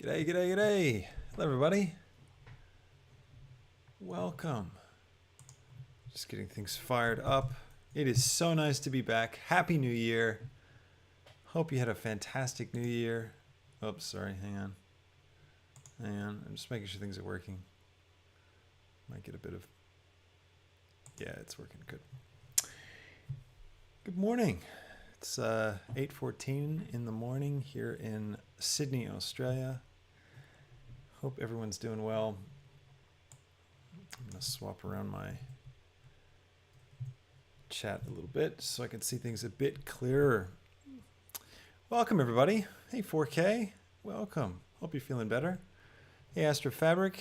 G'day, g'day, g'day. Hello, everybody. Welcome. Just getting things fired up. It is so nice to be back. Happy New Year. Hope you had a fantastic New Year. Oops, sorry. Hang on. I'm just making sure things are working. Might get a bit of... Yeah, it's working good. Good morning. It's 8:14 in the morning here in Sydney, Australia. Hope everyone's doing well. I'm going to swap around my chat a little bit so I can see things a bit clearer. Welcome, everybody. Hey, 4K. Welcome. Hope you're feeling better. Hey, Astrofabric.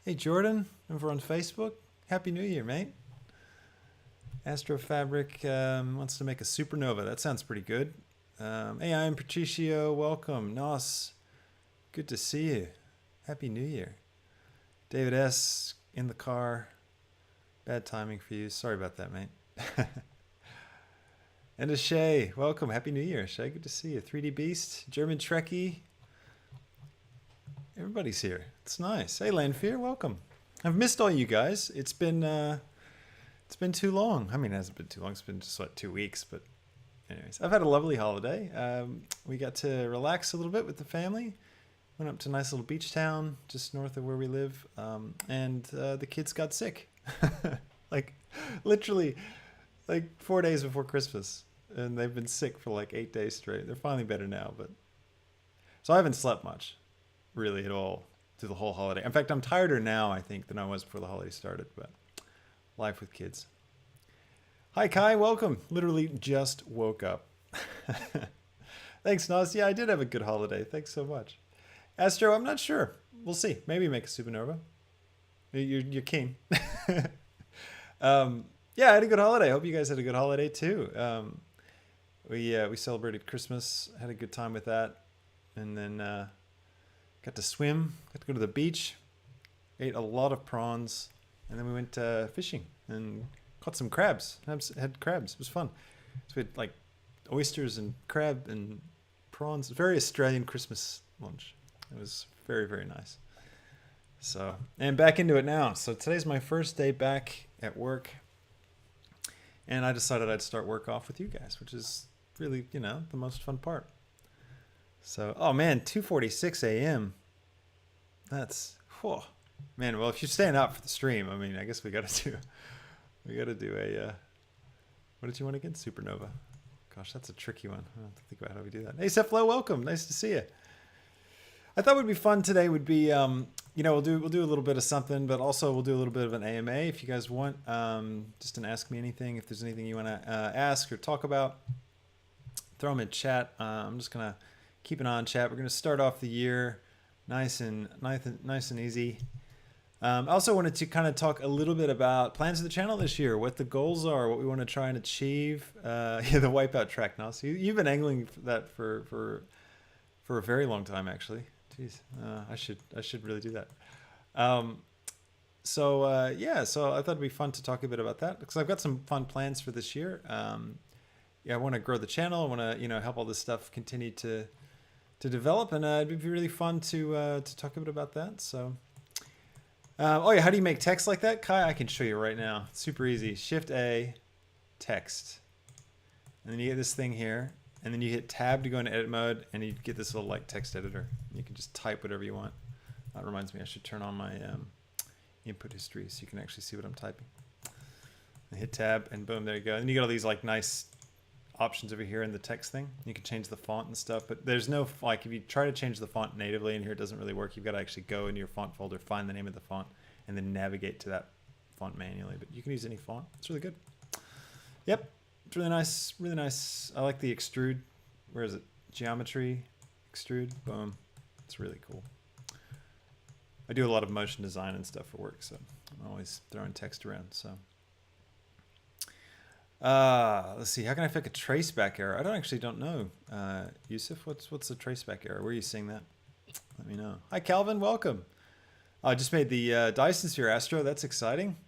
Hey, Jordan, over on Facebook. Happy New Year, mate. Astrofabric wants to make a supernova. That sounds pretty good. Hey, I'm Patricio. Welcome. Nos, good to see you. Happy New Year. David S. in the car. Bad timing for you. Sorry about that, mate. And a Shay. Welcome. Happy New Year, Shay. Good to see you. 3D Beast. German Trekkie. Everybody's here. It's nice. Hey, Lanfear. Welcome. I've missed all you guys. It's been too long. I mean, it hasn't been too long. It's been just, 2 weeks. But anyways, I've had a lovely holiday. We got to relax a little bit with the family. Went up to a nice little beach town just north of where we live. And the kids got sick. Literally 4 days before Christmas. And they've been sick for 8 days straight. They're finally better now. So I haven't slept much, really, at all through the whole holiday. In fact, I'm tireder now, I think, than I was before the holiday started. But life with kids. Hi, Kai. Welcome. Literally just woke up. Thanks, Nas. Yeah, I did have a good holiday. Thanks so much. Astro, I'm not sure. We'll see. Maybe make a supernova. You're keen. Yeah, I had a good holiday. I hope you guys had a good holiday too. We celebrated Christmas. Had a good time with that, and then got to swim. Got to go to the beach. Ate a lot of prawns, and then we went fishing and caught some crabs. Had crabs. It was fun. So we had oysters and crab and prawns. Very Australian Christmas lunch. It was very, very nice. So, and back into it now. So today's my first day back at work. And I decided I'd start work off with you guys, which is really, the most fun part. So, oh man, 2:46 a.m. That's, whew. Man, well, if you're staying up for the stream, I mean, I guess we got to do a, what did you want again? Supernova. Gosh, that's a tricky one. I have to think about how we do that. Hey, Cephalo, welcome. Nice to see you. I thought would be fun today would be, we'll do a little bit of something, but also we'll do a little bit of an AMA if you guys want. Just an Ask Me Anything. If there's anything you want to ask or talk about, throw them in chat. I'm just going to keep an eye on chat. We're going to start off the year nice and easy. I also wanted to kind of talk a little bit about plans of the channel this year, what the goals are, what we want to try and achieve. The Wipeout track now. So you've been angling for that for a very long time, actually. Jeez, I should really do that. So I thought it'd be fun to talk a bit about that because I've got some fun plans for this year. I want to grow the channel. I want to help all this stuff continue to develop, and it'd be really fun to talk a bit about that. So, how do you make text like that, Kai? I can show you right now. It's super easy. Shift A, text, and then you get this thing here. And then you hit tab to go into edit mode, and you get this little text editor. You can just type whatever you want. That reminds me, I should turn on my input history so you can actually see what I'm typing. And hit tab, and boom, there you go. And you get all these nice options over here in the text thing. You can change the font and stuff, but there's no if you try to change the font natively in here, it doesn't really work. You've got to actually go into your font folder, find the name of the font, and then navigate to that font manually. But you can use any font. It's really good. Yep. It's really nice, really nice. I like the extrude. Where is it? Geometry, extrude, boom. It's really cool. I do a lot of motion design and stuff for work, so I'm always throwing text around. So, let's see. How can I fix a traceback error? I don't know. Yusuf, what's the traceback error? Where are you seeing that? Let me know. Hi, Calvin. Welcome. I just made the Dyson Sphere Astro. That's exciting.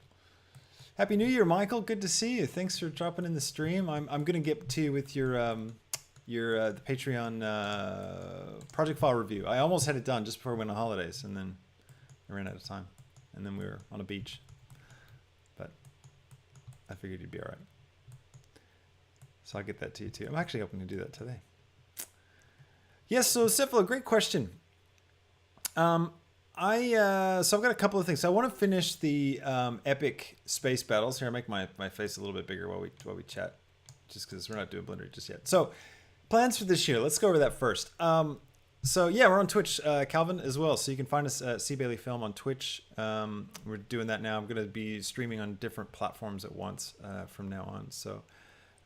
Happy New Year, Michael. Good to see you. Thanks for dropping in the stream. I'm going to get to you with your your the Patreon project file review. I almost had it done just before we went on holidays, and then I ran out of time, and then we were on a beach. But I figured you'd be all right, so I'll get that to you too. I'm actually hoping to do that today. Yes, so Cephalo, great question. So I've got a couple of things. So I want to finish the epic space battles. Here, I'll make my face a little bit bigger while we chat, just because we're not doing Blender just yet. So plans for this year. Let's go over that first. So yeah, we're on Twitch, Calvin, as well. So you can find us at C Bailey Film on Twitch. We're doing that now. I'm going to be streaming on different platforms at once from now on. So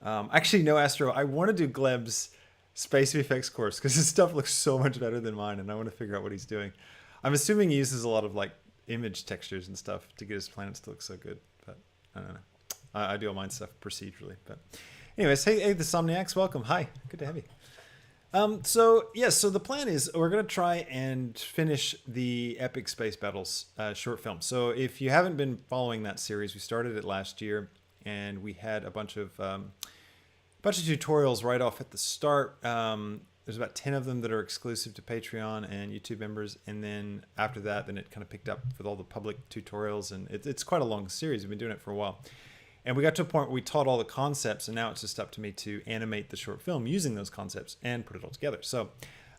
actually, no, Astro, I want to do Gleb's Space VFX course because his stuff looks so much better than mine, and I want to figure out what he's doing. I'm assuming he uses a lot of like image textures and stuff to get his planets to look so good, but I don't know. I do all mine stuff procedurally, but anyways, hey, the Somniacs, welcome. Hi, good to have you. So the plan is we're gonna try and finish the Epic Space Battles short film. So if you haven't been following that series, we started it last year, and we had a bunch of tutorials right off at the start. There's about 10 of them that are exclusive to Patreon and YouTube members. And then after that, then it kind of picked up with all the public tutorials. And it's quite a long series. We've been doing it for a while. And we got to a point where we taught all the concepts. And now it's just up to me to animate the short film using those concepts and put it all together. So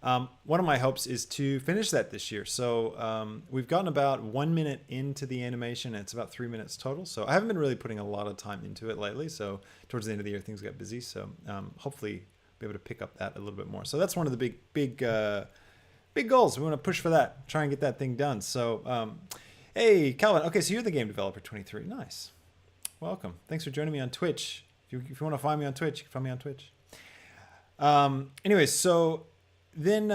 one of my hopes is to finish that this year. So we've gotten about 1 minute into the animation. And it's about 3 minutes total. So I haven't been really putting a lot of time into it lately. So towards the end of the year, things got busy. So hopefully be able to pick up that a little bit more. So that's one of the big goals. We want to push for that, try and get that thing done. So, hey, Calvin. Okay, so you're the game developer 23. Nice. Welcome. Thanks for joining me on Twitch. If you want to find me on Twitch, you can find me on Twitch. Anyways, so then,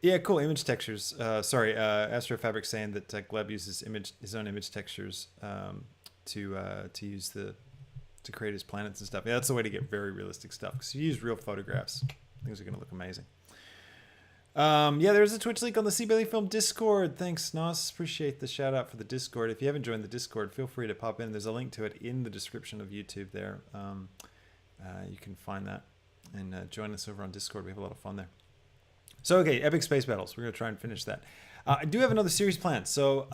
yeah, cool. Image textures. Astrofabric saying that Gleb uses his own image textures to use to create his planets and stuff. Yeah, that's the way to get very realistic stuff, because you use real photographs. Things are going to look amazing. Yeah, there's a Twitch link on the C Bailey Film Discord. Thanks, Nos. Appreciate the shout out for the Discord. If you haven't joined the Discord, feel free to pop in. There's a link to it in the description of YouTube there. You can find that and join us over on Discord. We have a lot of fun there. So, okay, Epic Space Battles. We're going to try and finish that. I do have another series planned. So,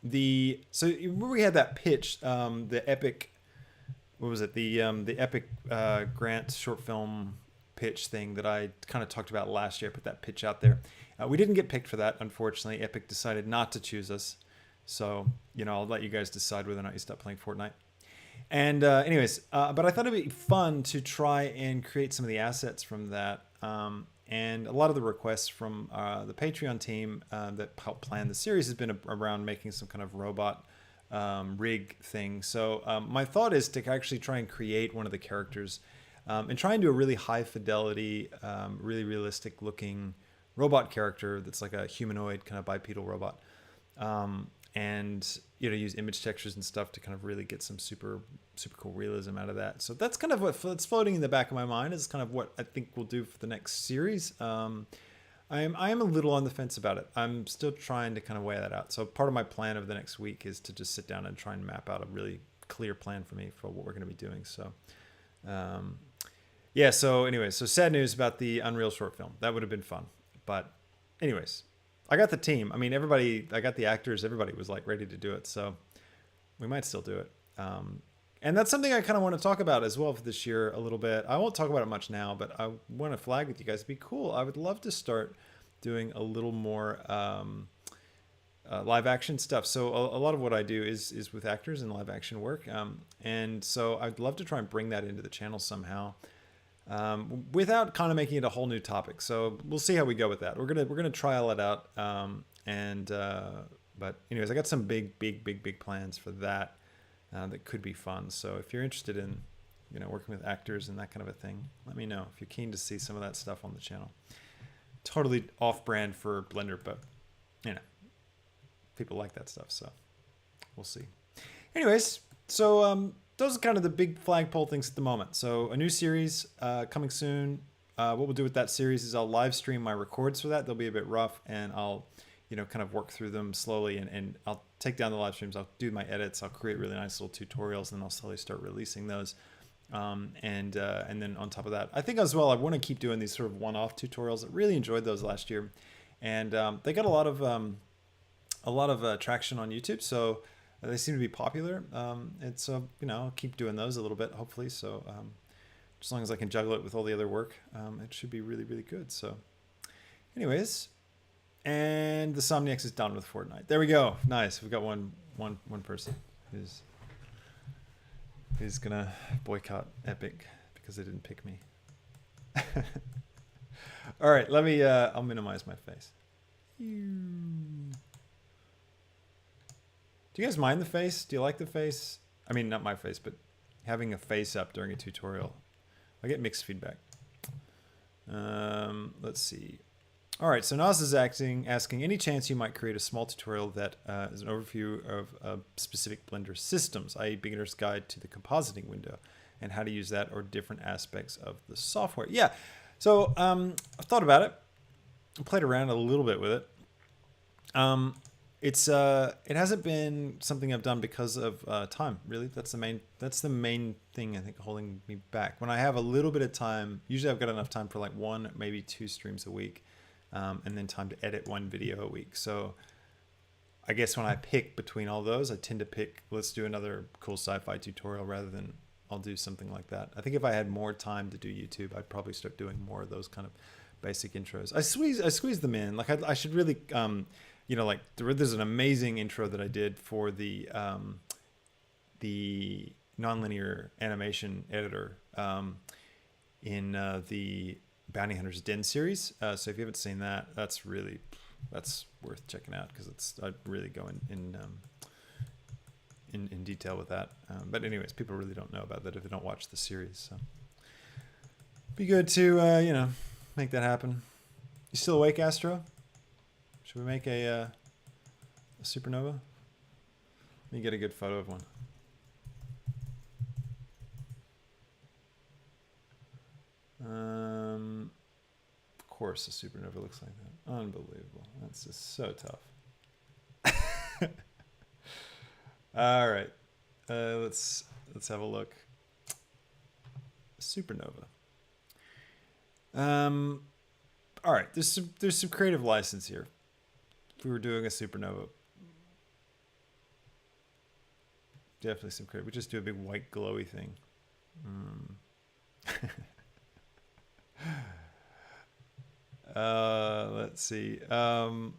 remember we had that pitch, the Epic... What was it? The Epic Grant short film pitch thing that I kind of talked about last year. I put that pitch out there. We didn't get picked for that, unfortunately. Epic decided not to choose us. So, I'll let you guys decide whether or not you stop playing Fortnite. And but I thought it'd be fun to try and create some of the assets from that. And a lot of the requests from the Patreon team that helped plan the series has been around making some kind of robot rig thing. So my thought is to actually try and create one of the characters and try and do a really high fidelity, really realistic looking robot character that's like a humanoid kind of bipedal robot. And use image textures and stuff to kind of really get some super cool realism out of that. So that's kind of what's floating in the back of my mind, is kind of what I think we'll do for the next series. I am a little on the fence about it. I'm still trying to kind of weigh that out. So part of my plan of the next week is to just sit down and try and map out a really clear plan for me for what we're going to be doing. So, so sad news about the Unreal short film. That would have been fun. But anyways, I got the team. I mean, I got the actors. Everybody was like ready to do it. So we might still do it. And that's something I kind of want to talk about as well for this year a little bit. I won't talk about it much now, but I want to flag with you guys. It'd be cool. I would love to start doing a little more live action stuff. So a lot of what I do is with actors and live action work. And so I'd love to try and bring that into the channel somehow without kind of making it a whole new topic. So we'll see how we go with that. We're gonna trial it out. But anyways, I got some big plans for that. That could be fun. So if you're interested in, working with actors and that kind of a thing, let me know if you're keen to see some of that stuff on the channel. Totally off-brand for Blender, but people like that stuff, so we'll see. Anyways, so those are kind of the big flagpole things at the moment. So a new series coming soon. What we'll do with that series is I'll live stream my records for that. They'll be a bit rough, and I'll kind of work through them slowly, and I'll take down the live streams. I'll do my edits. I'll create really nice little tutorials, and then I'll slowly start releasing those. And then on top of that, I think as well, I want to keep doing these sort of one-off tutorials. I really enjoyed those last year, and they got a lot of traction on YouTube. So they seem to be popular. And so I'll keep doing those a little bit, hopefully. So as long as I can juggle it with all the other work, it should be really, really good. So, anyways, and the Somniacs is done with Fortnite. There we go. Nice. We've got one person who's gonna boycott Epic because they didn't pick me. All right, let me. I'll minimize my face. Do you guys mind the face? Do you like the face? I mean, not my face, but having a face up during a tutorial. I get mixed feedback. Let's see. All right, so Nas is asking any chance you might create a small tutorial that is an overview of specific Blender systems, i.e. beginner's guide to the compositing window and how to use that or different aspects of the software. Yeah, so I've thought about it. I played around a little bit with it. It hasn't been something I've done because of time, really. That's the main thing I think holding me back. When I have a little bit of time, usually I've got enough time for like 1, maybe 2 streams a week. And then time to edit 1 video a week. So I guess when I pick between all those, I tend to pick, let's do another cool sci-fi tutorial rather than I'll do something like that. I think if I had more time to do YouTube, I'd probably start doing more of those kind of basic intros. I squeeze them in. Like I should really, like there's an amazing intro that I did for the nonlinear animation editor in the Bounty Hunter's Den series. So if you haven't seen that, that's worth checking out because I really go in detail with that. But anyways, people really don't know about that if they don't watch the series. So be good to make that happen. You still awake, Astro? Should we make a supernova? Let me get a good photo of one. Of course a supernova looks like that. Unbelievable. That's just so tough. All right. Let's have a look. Supernova. All right, there's some creative license here. If we were doing a supernova, definitely some creative. We just do a big white glowy thing. Let's see. None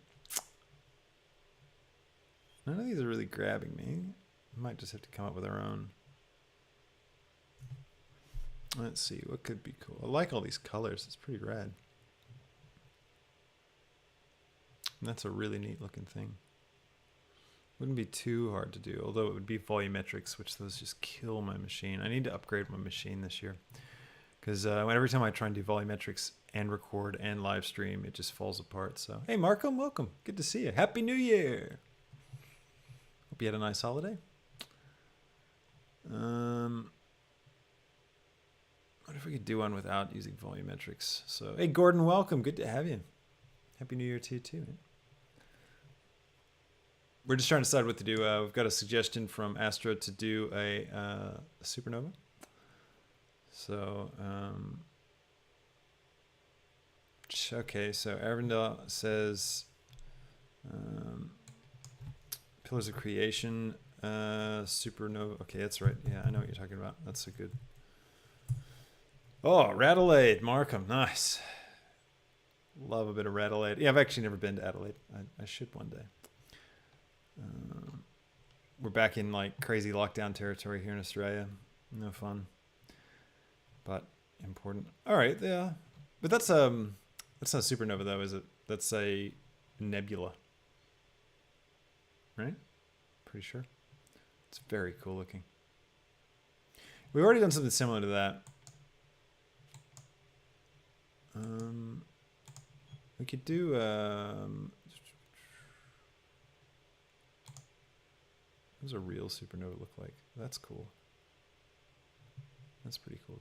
of these are really grabbing me. We might just have to come up with our own. Let's see, what could be cool? I like all these colors. It's pretty rad. And that's a really neat looking thing. Wouldn't be too hard to do, although it would be volumetrics, which those just kill my machine. I need to upgrade my machine this year. Because every time I try and do volumetrics and record and live stream, it just falls apart. So, hey, Markham, welcome. Good to see you. Happy New Year. Hope you had a nice holiday. What if we could do one without using volumetrics? So, hey, Gordon, welcome. Good to have you. Happy New Year to you, too, man. We're just trying to decide what to do. We've got a suggestion from Astro to do a supernova. So, okay, so Arvindale says Pillars of Creation, supernova. Okay, that's right. Yeah, I know what you're talking about. That's a good. Oh, Radelaide, Markham, nice. Love a bit of Radelaide. Yeah, I've actually never been to Adelaide. I should one day. We're back in like crazy lockdown territory here in Australia. No fun, but important. All right, yeah, but that's not a supernova though, is it? That's a nebula, right? Pretty sure. It's very cool looking. We've already done something similar to that. We could do what does a real supernova look like? That's cool. That's pretty cool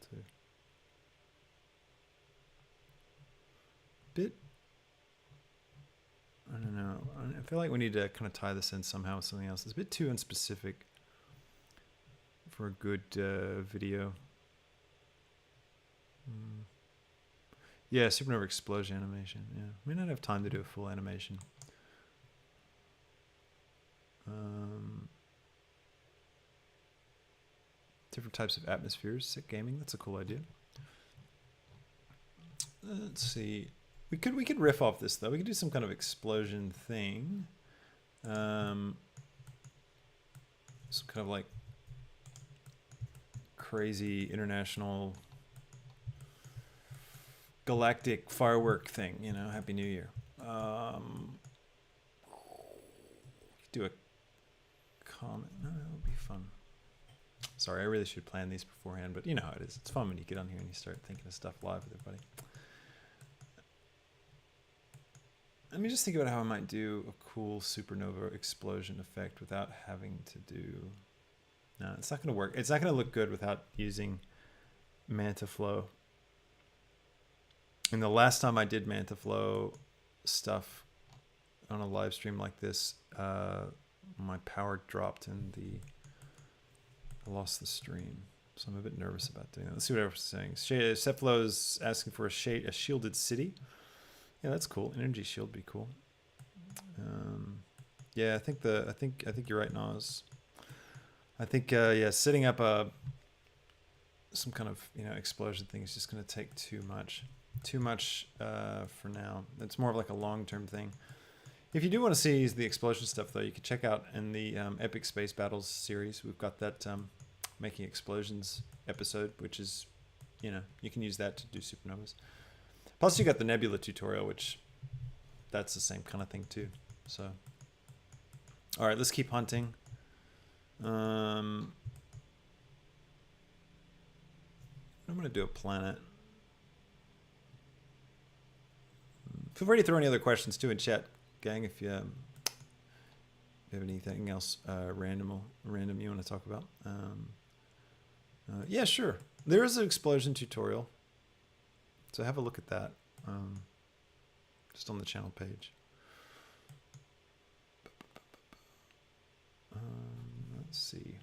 too. I don't know. I feel like we need to kind of tie this in somehow with something else. It's a bit too unspecific for a good video. Yeah, supernova explosion animation. Yeah, we don't have time to do a full animation. Different types of atmospheres. Sick gaming. That's a cool idea. Let's see. We could riff off this though. We could do some kind of explosion thing. Some kind of like crazy international galactic firework thing, you know, Happy New Year. Do a comment. No, that would be fun. Sorry, I really should plan these beforehand, but you know how it is. It's fun when you get on here and you start thinking of stuff live with everybody. Let me just think about how I might do a cool supernova explosion effect without having to do... No, it's not going to work. It's not going to look good without using MantaFlow. And the last time I did MantaFlow stuff on a live stream like this, my power dropped and I lost the stream. So I'm a bit nervous about doing that. Let's see what everyone's saying. Sepflo is asking for a shielded city. Yeah, that's cool. Energy shield would be cool. Yeah, I think you're right, Nas. I think yeah, setting up some kind of explosion thing is just going to take too much for now. It's more of like a long-term thing. If you do want to see the explosion stuff though, you can check out in the Epic Space Battles series. We've got that making explosions episode, which is you can use that to do supernovas. Plus you got the Nebula tutorial, which that's the same kind of thing too. So all right, let's keep hunting. I'm going to do a planet. Feel free to throw any other questions too in chat, gang, if you have anything else random you want to talk about. Yeah, sure. There is an explosion tutorial, so have a look at that, just on the channel page. Let's see.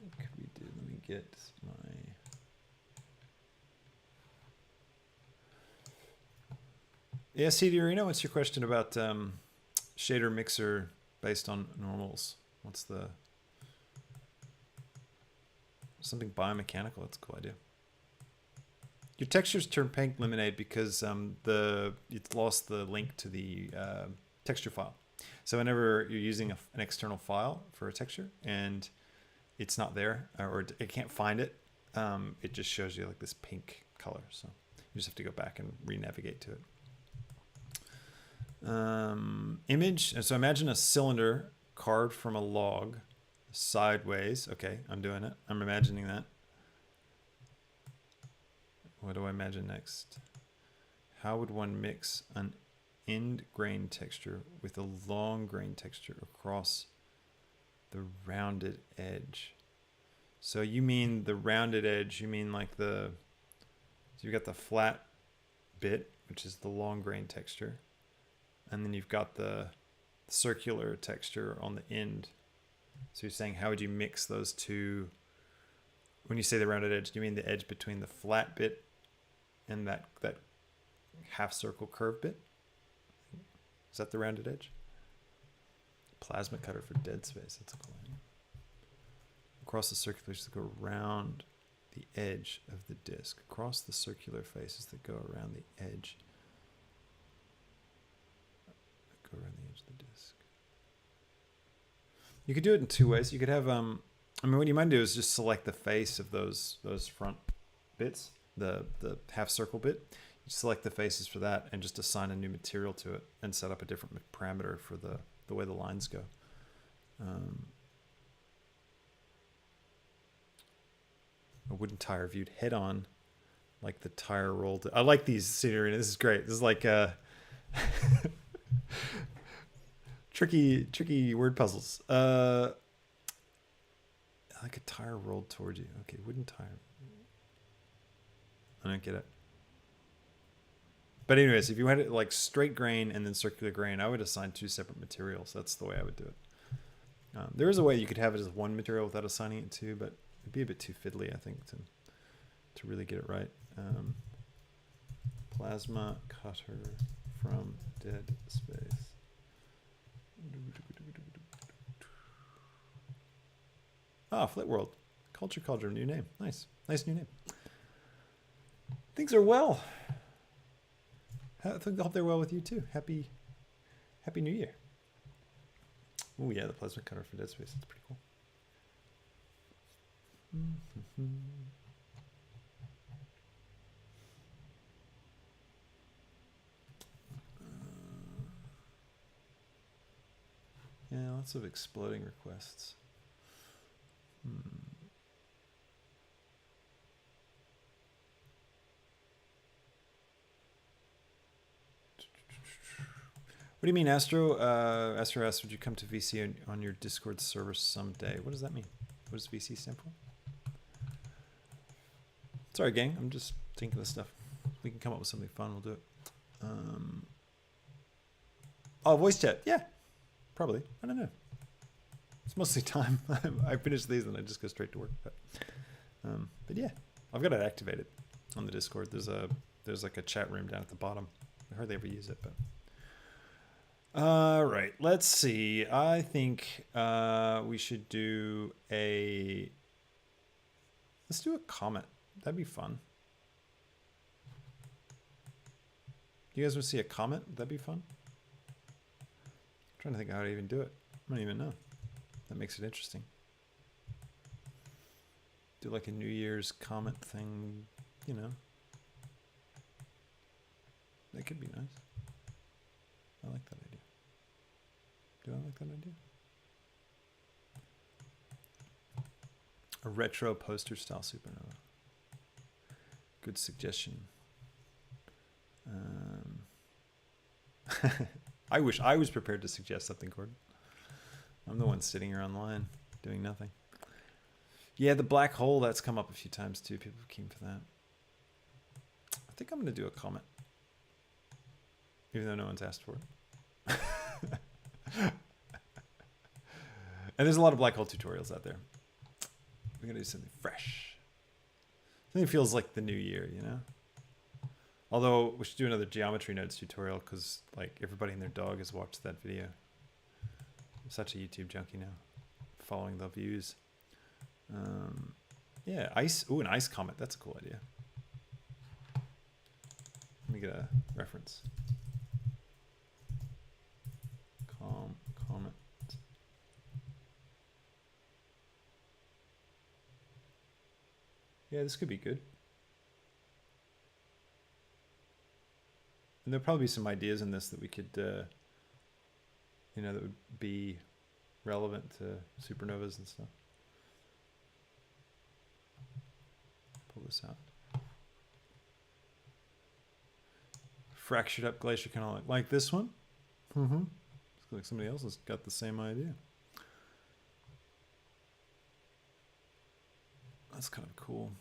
What could we do? Let me get my... Yeah, CD Arena, what's your question about shader mixer based on normals? What's the... Something biomechanical, that's a cool idea. Your textures turn pink lemonade because it's lost the link to the texture file. So whenever you're using an external file for a texture and it's not there, or it can't find it, it just shows you like this pink color. So you just have to go back and re-navigate to it. Image. So imagine a cylinder carved from a log sideways. Okay, I'm doing it. I'm imagining that. What do I imagine next? How would one mix an end grain texture with a long grain texture across the rounded edge? So you mean the rounded edge, you mean like so you've got the flat bit, which is the long grain texture, and then you've got the circular texture on the end. So you're saying, how would you mix those two? When you say the rounded edge, do you mean the edge between the flat bit and that half circle curve bit? Is that the rounded edge? Plasma cutter for dead space. That's a cool idea. Across the circulars that go around the edge of the disc. Across the circular faces that go around the edge. That go around the edge of the disc. You could do it in two ways. You could have, I mean, what you might do is just select the face of those front bits, the half circle bit. You select the faces for that and just assign a new material to it and set up a different parameter for the way the lines go. A wooden tire viewed head on, like the tire rolled. I like these scenery. This is great. This is like tricky word puzzles. Like a tire rolled towards you. Okay, wooden tire. I don't get it. But anyways, if you had it like straight grain and then circular grain, I would assign two separate materials. That's the way I would do it. There is a way you could have it as one material without assigning it to, but it'd be a bit too fiddly, I think, to really get it right. plasma cutter from Dead Space. Ah, Flit World. Culture Cauldron, new name. Nice. Nice new name. Things are well. I hope they're well with you too. Happy New Year. Oh yeah, the plasma cutter for Dead Space. That's pretty cool. Yeah, lots of exploding requests. What do you mean, Astro? Astro asked, would you come to VC on your Discord server someday? What does that mean? What does VC stand for? Sorry, gang. I'm just thinking of this stuff. We can come up with something fun. We'll do it. Oh, voice chat. Yeah, probably. I don't know. It's mostly time. I finish these and I just go straight to work. But yeah, I've got it activated on the Discord. There's like a chat room down at the bottom. I hardly ever use it, but. All right, let's see. I think we should do let's do a comment. That'd be fun. You guys want to see a comment? That'd be fun. I'm trying to think how to even do it. I don't even know. That makes it interesting. Do like a New Year's comment thing, you know. That could be nice. I like that idea. Do I like that idea? A retro poster style supernova. Good suggestion. I wish I was prepared to suggest something, Gordon. I'm the one sitting here online doing nothing. Yeah, the black hole, that's come up a few times too. People are keen for that. I think I'm going to do a comment. Even though no one's asked for it. And there's a lot of black hole tutorials out there. We're going to do something fresh. Something feels like the new year, you know? Although we should do another geometry nodes tutorial because like everybody and their dog has watched that video. I'm such a YouTube junkie now. Following the views. Yeah, ice. Ooh, an ice comet. That's a cool idea. Let me get a reference. Comet. Yeah, this could be good. And there'll probably be some ideas in this that we could, you know, that would be relevant to supernovas and stuff. Pull this out. Fractured up glacier, kind of like this one. Mm-hmm. Looks like somebody else has got the same idea. That's kind of cool.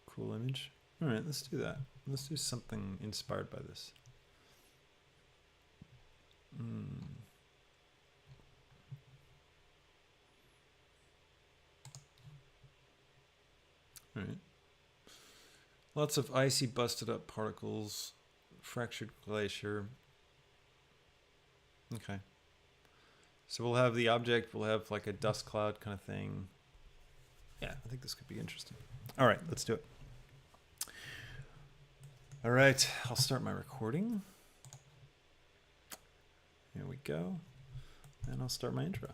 Cool image. All right, let's do that. Let's do something inspired by this. All right. Lots of icy, busted up particles, fractured glacier. Okay. So we'll have the object, we'll have like a dust cloud kind of thing. Yeah, I think this could be interesting. All right, let's do it. All right, I'll start my recording. Here we go. And I'll start my intro.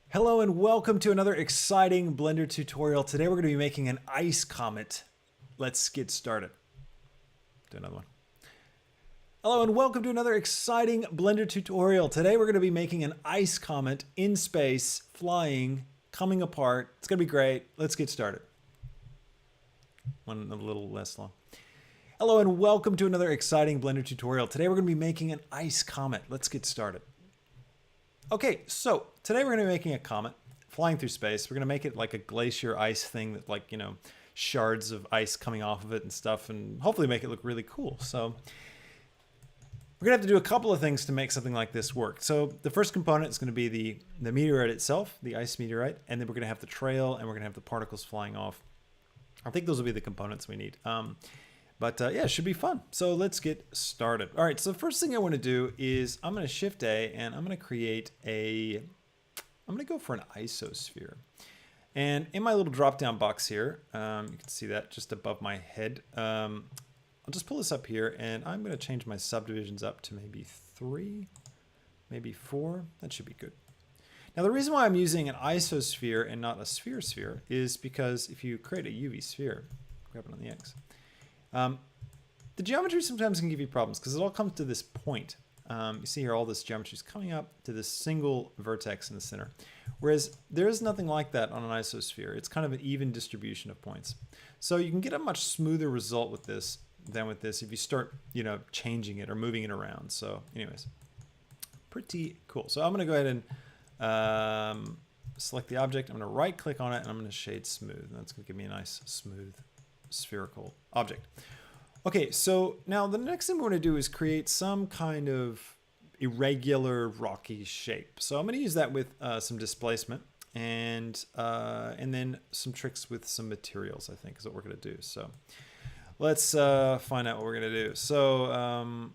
Hello and welcome to another exciting Blender tutorial. Today we're going to be making an ice comet. Let's get started. Do another one. Hello and welcome to another exciting Blender tutorial. Today we're going to be making an ice comet in space, flying, coming apart. It's going to be great. Let's get started. One a little less long. Hello and welcome to another exciting Blender tutorial. Today we're going to be making an ice comet. Let's get started. Okay, so today we're going to be making a comet flying through space. We're going to make it like a glacier ice thing that, like, you know, shards of ice coming off of it and stuff, and hopefully make it look really cool. So we're gonna have to do a couple of things to make something like this work. So the first component is gonna be the meteorite itself, the ice meteorite, and then we're gonna have the trail and we're gonna have the particles flying off. I think those will be the components we need. But yeah, it should be fun. So let's get started. All right, so the first thing I want to do is I'm going to Shift A and I'm going to create I'm going to go for an isosphere. And in my little drop-down box here, you can see that just above my head. I'll just pull this up here and I'm going to change my subdivisions up to maybe 3, maybe 4. That should be good. Now the reason why I'm using an isosphere and not a sphere is because if you create a UV sphere, grab it on the X, the geometry sometimes can give you problems because it all comes to this point. You see here all this geometry is coming up to this single vertex in the center. Whereas there is nothing like that on an isosphere. It's kind of an even distribution of points. So you can get a much smoother result with this than with this if you start, changing it or moving it around. So anyways, pretty cool. So I'm going to go ahead and select the object. I'm going to right click on it and I'm going to shade smooth. And that's going to give me a nice smooth spherical object. Okay, so now the next thing we're going to do is create some kind of irregular rocky shape. So I'm going to use that with some displacement and then some tricks with some materials, I think is what we're going to do. So let's find out what we're going to do. So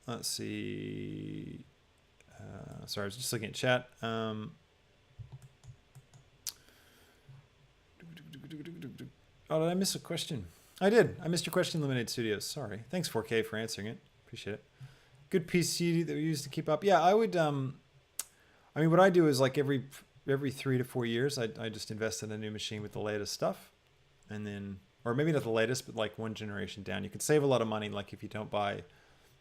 let's see. Sorry, I was just looking at chat. Oh, did I miss a question? I did. I missed your question, Lemonade Studios. Sorry. Thanks, 4K, for answering it. Appreciate it. Good PC that we use to keep up. Yeah, I would. I mean, what I do is like every 3 to 4 years, I just invest in a new machine with the latest stuff, and then, or maybe not the latest, but like one generation down. You can save a lot of money, like if you don't buy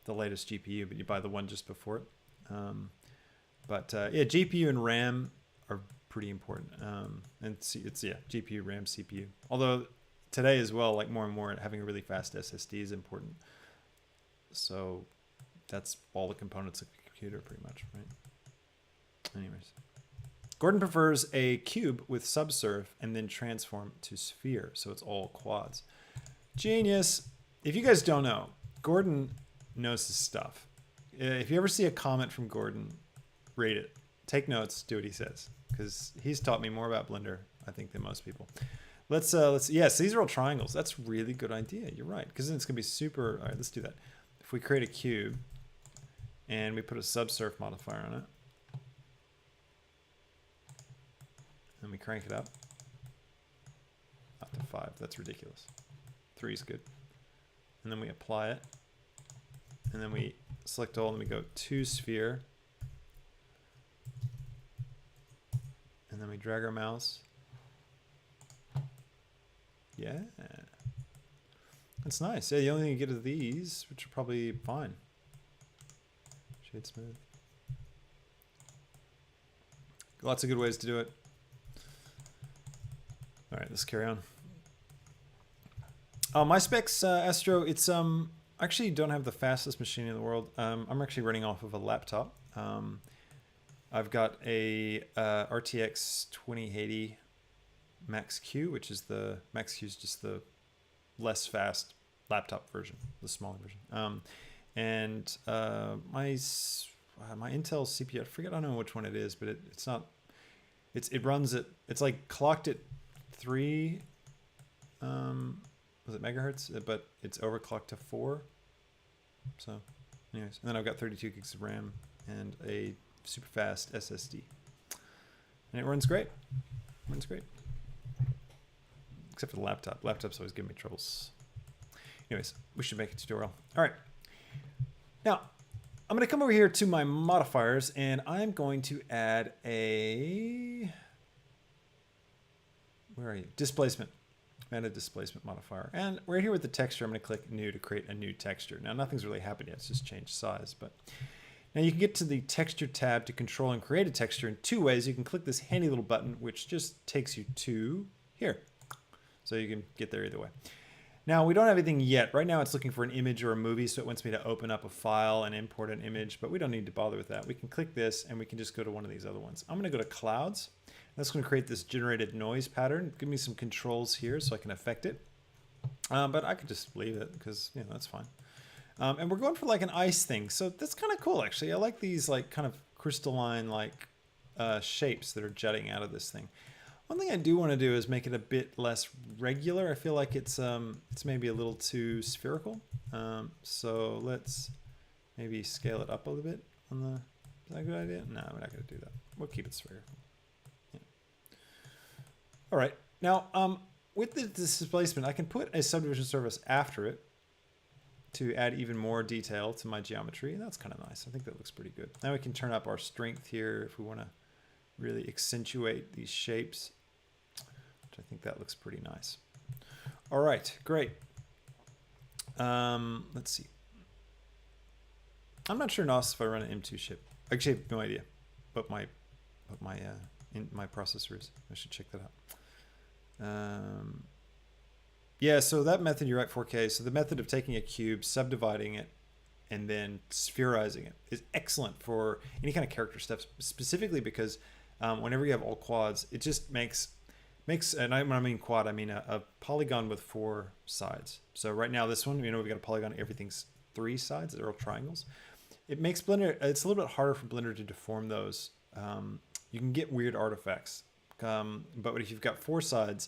the latest GPU, but you buy the one just before it. Yeah, GPU and RAM are pretty important. And it's GPU, RAM, CPU. Although today as well, like more and more, having a really fast SSD is important. So that's all the components of the computer pretty much, right? Anyways, Gordon prefers a cube with subsurf and then transform to sphere. So it's all quads. Genius. If you guys don't know, Gordon knows his stuff. If you ever see a comment from Gordon, rate it. Take notes, do what he says, because he's taught me more about Blender, I think, than most people. Yes, these are all triangles. That's a really good idea. You're right, because then it's gonna be super. All right, let's do that. If we create a cube and we put a subsurf modifier on it, and we crank it up to 5. That's ridiculous. 3 is good. And then we apply it, and then we select all, and we go to sphere, and then we drag our mouse. Yeah, that's nice. Yeah, the only thing you get are these, which are probably fine. Shade smooth. Lots of good ways to do it. All right, let's carry on. My specs, Astro, it's I actually don't have the fastest machine in the world. I'm actually running off of a laptop. I've got a RTX 2080 Max Q, which is the Max Q is just the less fast laptop version, the smaller version. And my Intel CPU, I forget, I don't know which one it is, but it's not. It runs at, it's like clocked at 3 was it megahertz, but it's overclocked to 4. So anyways, and then I've got 32 gigs of RAM and a super fast SSD, and it runs great. Runs great, except for the laptop. Laptops always give me troubles. Anyways, we should make a tutorial. All right, now I'm going to come over here to my modifiers, and I'm going to add a, where are you? Displacement. Add a displacement modifier. And right here with the texture, I'm going to click new to create a new texture. Now nothing's really happened yet, it's just changed size. But now you can get to the texture tab to control and create a texture in 2 ways. You can click this handy little button, which just takes you to here. So you can get there either way. Now we don't have anything yet. Right now it's looking for an image or a movie, so it wants me to open up a file and import an image, but we don't need to bother with that. We can click this and we can just go to one of these other ones. I'm going to go to clouds. That's going to create this generated noise pattern. Give me some controls here so I can affect it. But I could just leave it because, that's fine. And we're going for like an ice thing. So that's kind of cool, actually. I like these like kind of crystalline like shapes that are jutting out of this thing. One thing I do want to do is make it a bit less regular. I feel like it's maybe a little too spherical. So let's maybe scale it up a little bit on the, is that a good idea? No, we're not going to do that. We'll keep it spherical. Yeah. All right. Now, with the displacement, I can put a subdivision surface after it to add even more detail to my geometry. That's kind of nice. I think that looks pretty good. Now we can turn up our strength here if we want to really accentuate these shapes, which I think that looks pretty nice. All right, great. Let's see. I'm not sure, Nos, if I run an M2 ship. Actually, I have no idea what my processor is. I should check that out. Yeah, so that method, you're right, 4K. So the method of taking a cube, subdividing it, and then spherizing it is excellent for any kind of character stuff, specifically because whenever you have all quads, it just makes, and when I mean quad, I mean a polygon with 4 sides. So right now, this one, we've got a polygon, everything's 3 sides, they're all triangles. It makes Blender, it's a little bit harder for Blender to deform those. You can get weird artifacts, but if you've got 4 sides,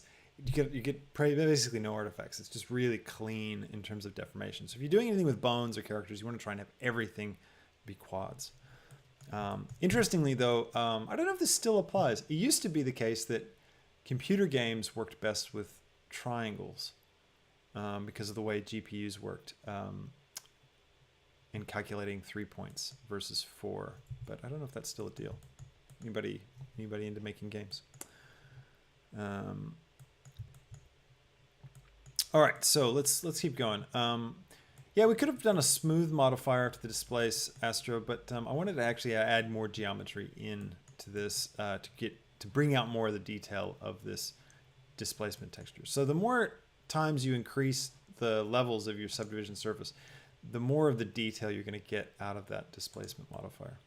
you get basically no artifacts. It's just really clean in terms of deformation. So if you're doing anything with bones or characters, you want to try and have everything be quads. Interestingly, though, I don't know if this still applies. It used to be the case that computer games worked best with triangles because of the way GPUs worked in calculating 3 points versus 4. But I don't know if that's still a deal. Anybody into making games? All right, so let's keep going. Yeah, we could have done a smooth modifier to the displace Astro, but I wanted to actually add more geometry into this to bring out more of the detail of this displacement texture. So the more times you increase the levels of your subdivision surface, the more of the detail you're going to get out of that displacement modifier.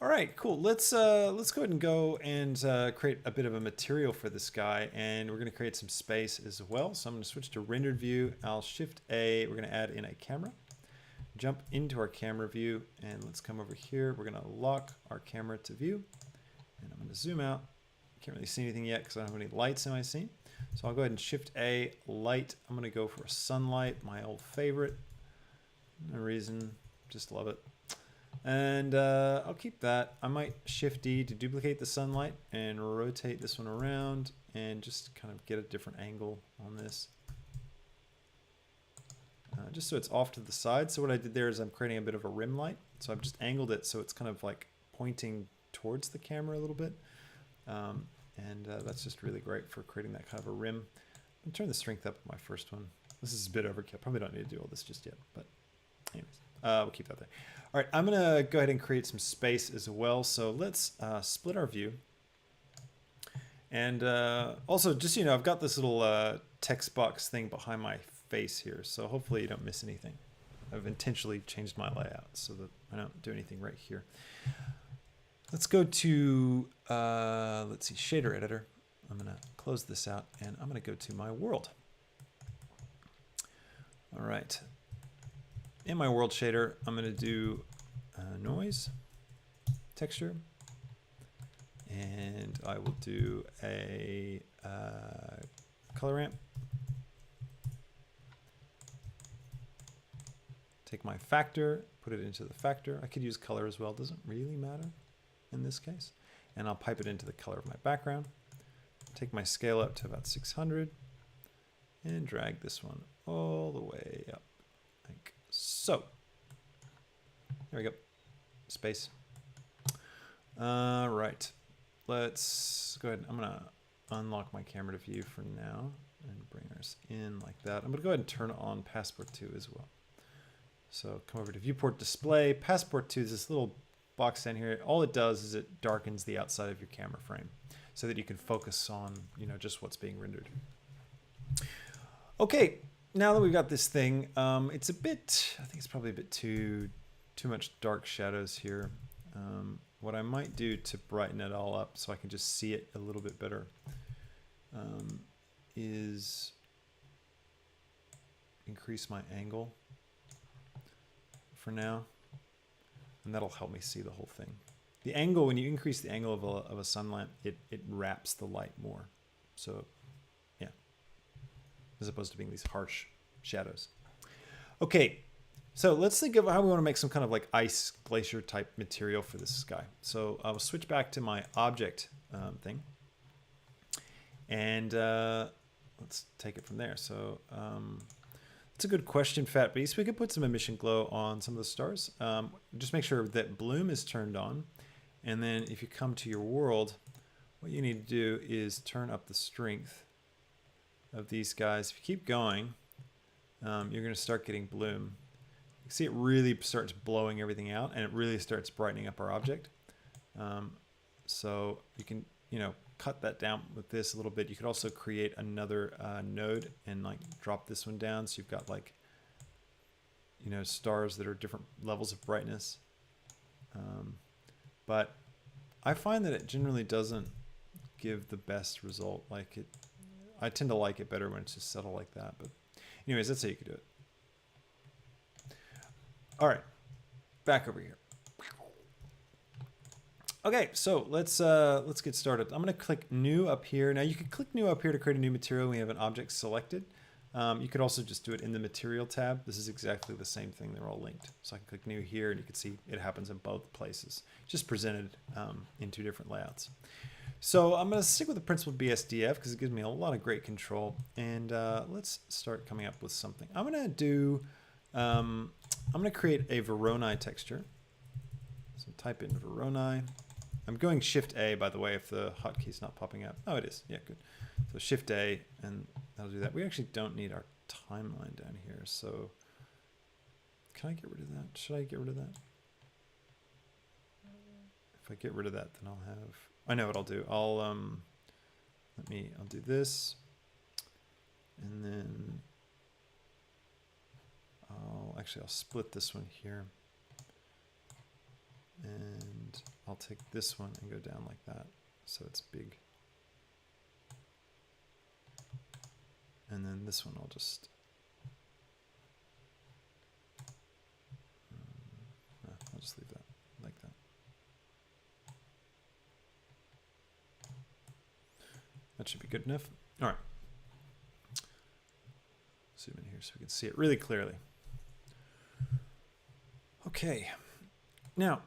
All right, cool. Let's go ahead and go and create a bit of a material for this guy, and we're going to create some space as well. So I'm going to switch to rendered view. I'll shift A. We're going to add in a camera. Jump into our camera view, and let's come over here. We're going to lock our camera to view, and I'm going to zoom out. Can't really see anything yet because I don't have any lights in my scene. So I'll go ahead and shift A, light. I'm going to go for sunlight, my old favorite. No reason, just love it. And I'll keep that. I might shift D to duplicate the sunlight and rotate this one around and just kind of get a different angle on this. Just so it's off to the side. So what I did there is I'm creating a bit of a rim light. So I've just angled it so it's kind of like pointing towards the camera a little bit. That's just really great for creating that kind of a rim. I'll turn the strength up on my first one. This is a bit overkill. Probably don't need to do all this just yet, but anyways, we'll keep that there. All right, I'm gonna go ahead and create some space as well. So let's split our view. And also, just so you know, I've got this little text box thing behind my face here. So hopefully you don't miss anything. I've intentionally changed my layout so that I don't do anything right here. Let's go to, let's see, shader editor. I'm gonna close this out and I'm gonna go to my world. All right. In my world shader, I'm going to do noise, texture, and I will do a color ramp. Take my factor, put it into the factor. I could use color as well, doesn't really matter in this case. And I'll pipe it into the color of my background. Take my scale up to about 600 and drag this one all the way up like so. There we go. Space. Right. Let's go ahead. I'm going to unlock my camera to view for now and bring ours in like that. I'm going to go ahead and turn on Passport 2 as well. So come over to Viewport Display. Passport 2 is this little box down here. All it does is it darkens the outside of your camera frame so that you can focus on, just what's being rendered. Okay. Now that we've got this thing, it's a bit, I think it's probably a bit too much dark shadows here. What I might do to brighten it all up so I can just see it a little bit better is increase my angle. for now. And that'll help me see the whole thing. The angle, when you increase the angle of a sun lamp, it wraps the light more. So, yeah. As opposed to being these harsh shadows. Okay, so let's think of how we want to make some kind of like ice glacier type material for this sky. So I'll switch back to my object thing. And let's take it from there. So it's a good question, Fat Beast. We could put some emission glow on some of the stars. Just make sure that bloom is turned on. And then if you come to your world, what you need to do is turn up the strength of these guys. If you keep going, you're going to start getting bloom. You see it really starts blowing everything out, and it really starts brightening up our object. So you can, cut that down with this a little bit. You could also create another node and like drop this one down. So you've got like, stars that are different levels of brightness. But I find that it generally doesn't give the best result. I tend to like it better when it's just subtle like that. But anyways, that's how you could do it. All right, back over here. Okay, so let's get started. I'm going to click New up here. Now you can click New up here to create a new material. We have an object selected. You could also just do it in the Material tab. This is exactly the same thing. They're all linked. So I can click New here, and you can see it happens in both places. Just presented in two different layouts. So I'm going to stick with the principled BSDF because it gives me a lot of great control. And let's start coming up with something. I'm going to do. I'm going to create a Voronoi texture. So type in Voronoi. I'm going Shift A, by the way, if the hotkey is not popping up. Oh, it is. Yeah, good. So Shift A, and that'll do that. We actually don't need our timeline down here. So can I get rid of that? Should I get rid of that? If I get rid of that, then I'll have. I know what I'll do. I'll do this, and then I'll split this one here. And I'll take this one and go down like that, so it's big. And then this one I'll just, I'll just leave that like that. That should be good enough. All right. Zoom in here so we can see it really clearly. Okay. Now,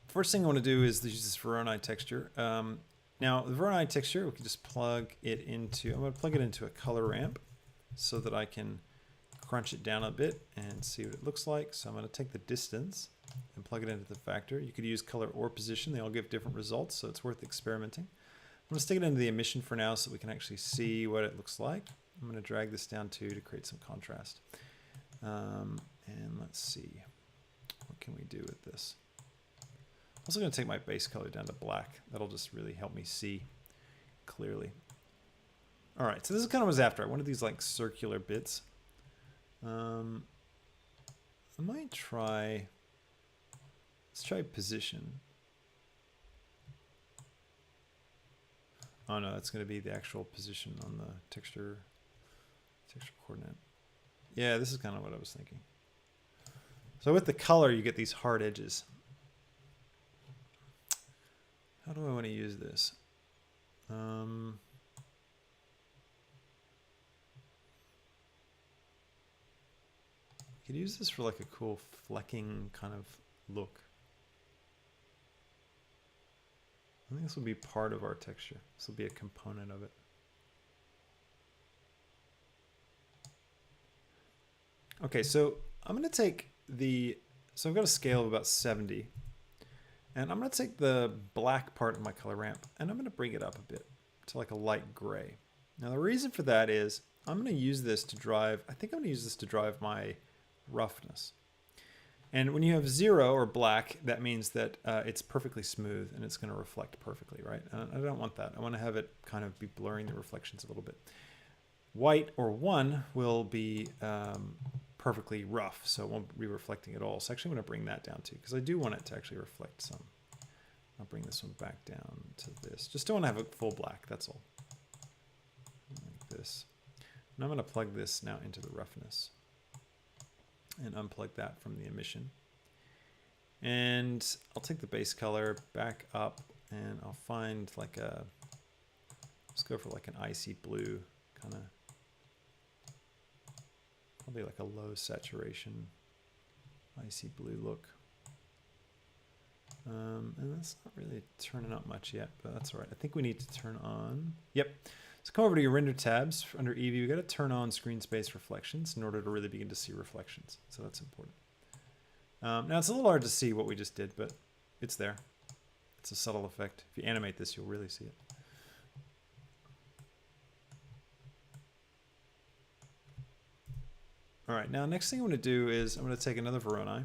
first thing I want to do is use this Voronoi texture. Now, the Voronoi texture, we can just plug it into, I'm going to plug it into a color ramp so that I can crunch it down a bit and see what it looks like. So I'm going to take the distance and plug it into the factor. You could use color or position. They all give different results, so it's worth experimenting. I'm going to stick it into the emission for now so we can actually see what it looks like. I'm going to drag this down too to create some contrast. And let's see, what can we do with this? I'm also going to take my base color down to black. That'll just really help me see clearly. All right, so this is kind of what I was after. I wanted these like circular bits. I might try, let's try position. Oh no, that's going to be the actual position on the texture coordinate. Yeah, this is kind of what I was thinking. So with the color, you get these hard edges. How do I want to use this? I could use this for like a cool flecking kind of look. I think this will be part of our texture. This will be a component of it. Okay, so I'm going to take so I've got a scale of about 70. And I'm going to take the black part of my color ramp and I'm going to bring it up a bit to like a light gray. Now the reason for that is I'm going to use this to drive, I think I'm going to use this to drive my roughness. And when you have 0 or black, that means that it's perfectly smooth and it's going to reflect perfectly, right? I don't want that. I want to have it kind of be blurring the reflections a little bit. White or 1 will be perfectly rough, so it won't be reflecting at all. So actually I'm going to bring that down too, because I do want it to actually reflect some. I'll bring this one back down to this. Just don't want to have it full black, that's all. Like this. And I'm going to plug this now into the roughness. and unplug that from the emission. And I'll take the base color back up and I'll find like a, let's go for like an icy blue kind of, probably like a low saturation icy blue look. And that's not really turning up much yet, but that's all right. I think we need to turn on, yep. So come over to your render tabs under Eevee. We got to turn on screen space reflections in order to really begin to see reflections. So that's important. Now it's a little hard to see what we just did, but it's there. It's a subtle effect. If you animate this, you'll really see it. All right, now next thing I'm going to do is I'm going to take another Voronoi.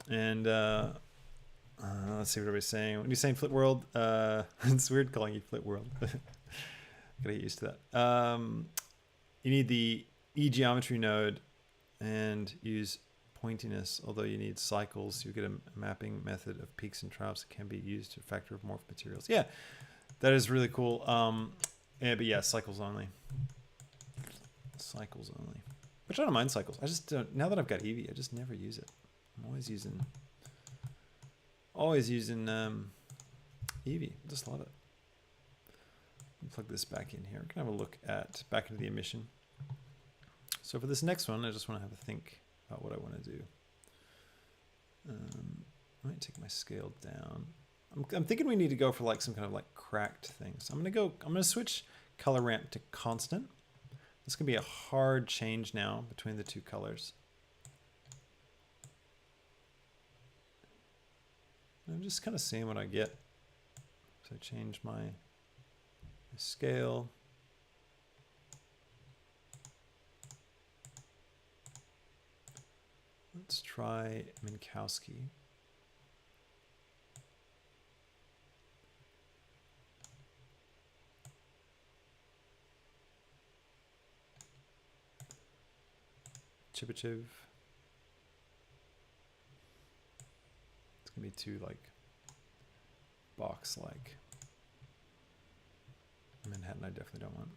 And let's see what everybody's saying. When you're saying Flit World, it's weird calling you Flit World. Gotta get used to that. You need the eGeometry node and use pointiness, although you need cycles. You get a mapping method of peaks and troughs that can be used to factor morph materials. Yeah, that is really cool. Yeah, but yeah, cycles only. Cycles only. Which I don't mind cycles. I just don't, now that I've got Eevee, I just never use it. I'm always using Eevee. Just love it. Plug this back in here. We can have a look at back into the emission. So for this next one, I just want to have a think about what I want to do. I might take my scale down. I'm thinking we need to go for like some kind of like cracked thing. So I'm gonna switch color ramp to constant. This can be a hard change now between the two colors. I'm just kind of seeing what I get. So I change my scale. Let's try Minkowski. Chibichiv. It's gonna be too like box-like. Manhattan I definitely don't want.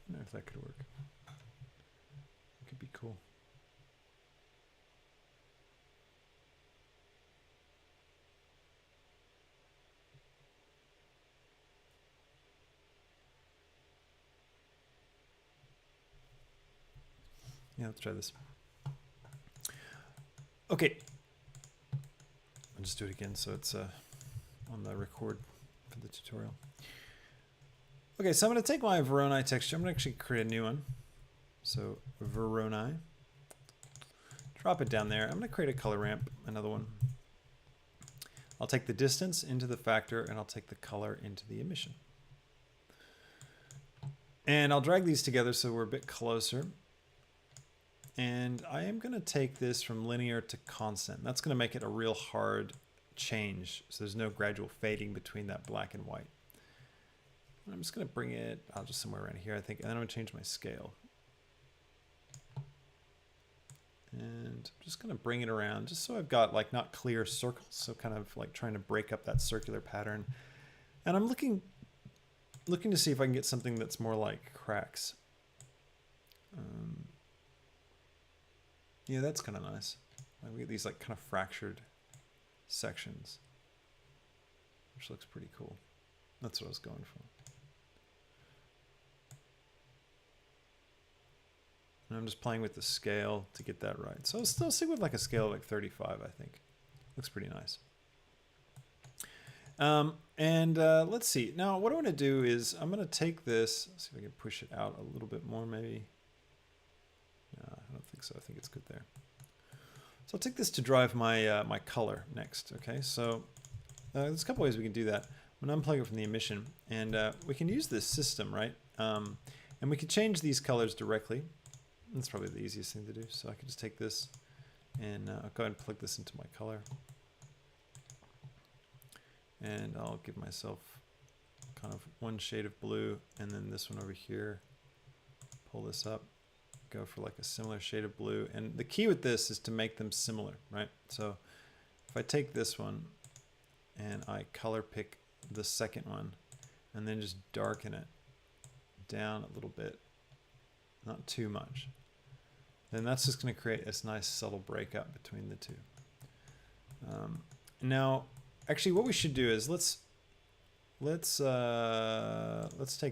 I don't know if that could work. It could be cool. Yeah, let's try this. Okay. I'll just do it again so it's on the record for the tutorial. Okay, so I'm going to take my Voronoi texture. I'm going to actually create a new one. So Voronoi. Drop it down there. I'm going to create a color ramp, another one. I'll take the distance into the factor and I'll take the color into the emission. And I'll drag these together so we're a bit closer. And I am going to take this from linear to constant. That's going to make it a real hard change. So there's no gradual fading between that black and white. I'm just going to bring it out just somewhere around here, I think. And then I'm going to change my scale. And I'm just going to bring it around just so I've got like not clear circles. So kind of like trying to break up that circular pattern. And I'm looking to see if I can get something that's more like cracks. Yeah, that's kind of nice. Like we get these like kind of fractured sections, which looks pretty cool. That's what I was going for. And I'm just playing with the scale to get that right. So I'll still stick with like a scale of like 35, I think. Looks pretty nice. Let's see. Now what I want to do is I'm going to take this, see if I can push it out a little bit more maybe. No, I don't think so. I think it's good there. So I'll take this to drive my my color next. Okay, so there's a couple ways we can do that. I'm going to unplug it from the emission, and we can use this system, right? And we can change these colors directly. That's probably the easiest thing to do. So I can just take this and I'll go ahead and plug this into my color. And I'll give myself kind of one shade of blue, and then this one over here, pull this up, go for like a similar shade of blue. And the key with this is to make them similar, right? So if I take this one and I color pick the second one and then just darken it down a little bit, not too much, then that's just going to create this nice subtle breakup between the two. Now, actually, what we should do is let's take